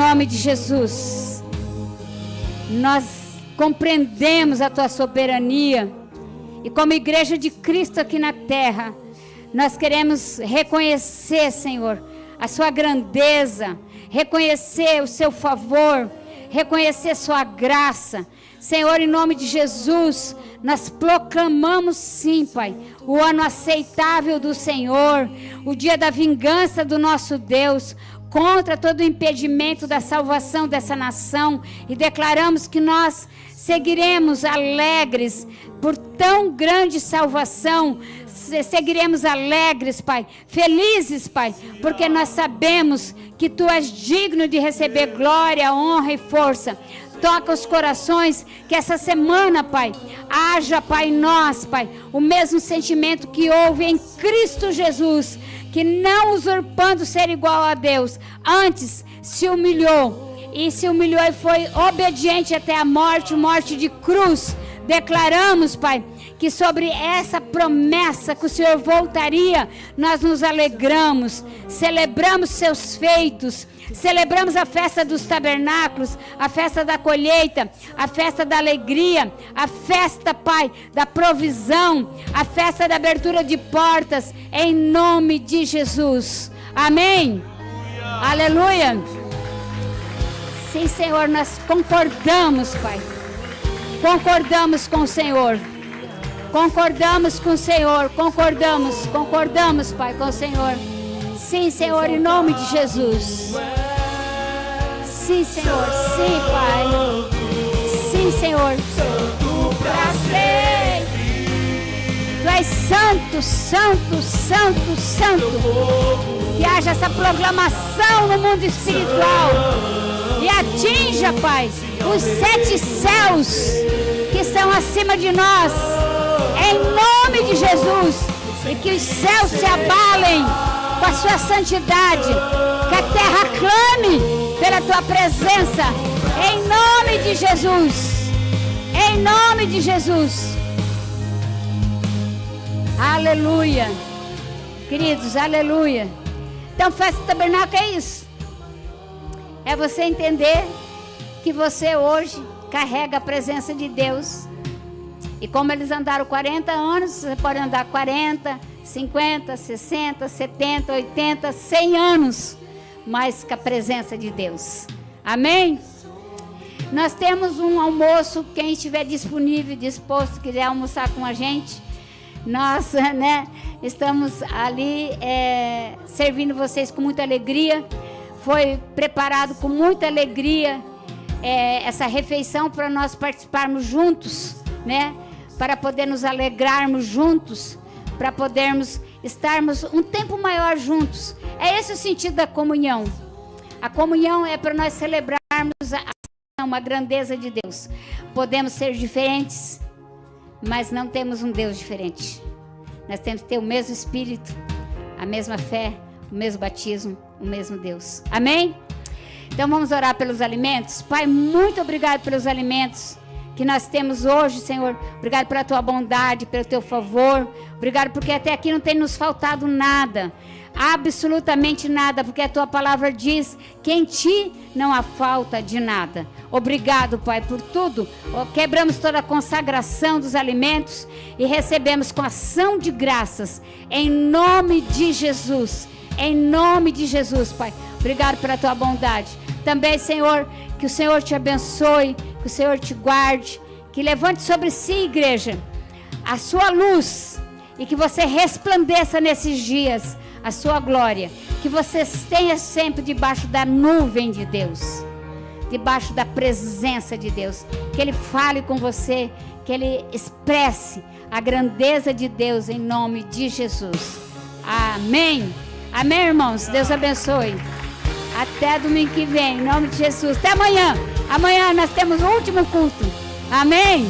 nome de Jesus. Nós compreendemos a tua soberania. E como igreja de Cristo aqui na terra, nós queremos reconhecer, Senhor, a sua grandeza, reconhecer o seu favor, reconhecer sua graça. Senhor, em nome de Jesus, nós proclamamos sim, Pai, o ano aceitável do Senhor, o dia da vingança do nosso Deus, contra todo o impedimento da salvação dessa nação, e declaramos que nós seguiremos alegres por tão grande salvação. Seguiremos alegres, Pai, felizes, Pai, porque nós sabemos que Tu és digno de receber glória, honra e força. Toca os corações, que essa semana, Pai, haja, Pai, em nós, Pai, o mesmo sentimento que houve em Cristo Jesus, que não usurpando ser igual a Deus, antes se humilhou, e foi obediente até a morte, morte de cruz. Declaramos, Pai, que sobre essa promessa que o Senhor voltaria, nós nos alegramos, celebramos seus feitos, celebramos a festa dos tabernáculos, a festa da colheita, a festa da alegria, a festa, Pai, da provisão, a festa da abertura de portas, em nome de Jesus. Amém. Aleluia. Sim, Senhor, nós concordamos, Pai. Concordamos com o Senhor. Concordamos com o Senhor. Concordamos, Pai, com o Senhor. Sim, Senhor, em nome de Jesus. Sim, Senhor. Sim, Pai. Sim, Senhor. Pra sempre. Tu és santo, santo, santo, santo. Que haja essa proclamação no mundo espiritual. E atinja, Pai, os 7 céus que estão acima de nós, em nome de Jesus, e que os céus se abalem com a sua santidade, que a terra clame pela tua presença, em nome de Jesus, em nome de Jesus. Aleluia, queridos, aleluia. Então, festa do tabernáculo é isso. É você entender que você hoje carrega a presença de Deus. E como eles andaram 40 anos, você pode andar 40, 50, 60, 70, 80, 100 anos, mas com a presença de Deus. Amém? Nós temos um almoço, quem estiver disponível, disposto, quiser almoçar com a gente, nós, estamos ali servindo vocês com muita alegria. Foi preparado com muita alegria essa refeição para nós participarmos juntos, para poder nos alegrarmos juntos, para podermos estarmos um tempo maior juntos. É esse o sentido da comunhão. A comunhão é para nós celebrarmos a grandeza de Deus. Podemos ser diferentes, mas não temos um Deus diferente. Nós temos que ter o mesmo Espírito, a mesma fé, o mesmo batismo, o mesmo Deus. Amém? Então vamos orar pelos alimentos. Pai, muito obrigado pelos alimentos que nós temos hoje, Senhor. Obrigado pela tua bondade, pelo teu favor. Obrigado porque até aqui não tem nos faltado nada. Absolutamente nada, porque a tua palavra diz que em ti não há falta de nada. Obrigado, Pai, por tudo. Quebramos toda a consagração dos alimentos e recebemos com ação de graças, em nome de Jesus. Em nome de Jesus, Pai. Obrigado pela tua bondade. Também, Senhor, que o Senhor te abençoe, que o Senhor te guarde, que levante sobre si, igreja, a sua luz e que você resplandeça nesses dias a sua glória, que você esteja sempre debaixo da nuvem de Deus, debaixo da presença de Deus, que Ele fale com você, que Ele expresse a grandeza de Deus em nome de Jesus. Amém. Amém, irmãos. Deus abençoe. Até domingo que vem, em nome de Jesus. Até amanhã. Amanhã nós temos o último culto. Amém.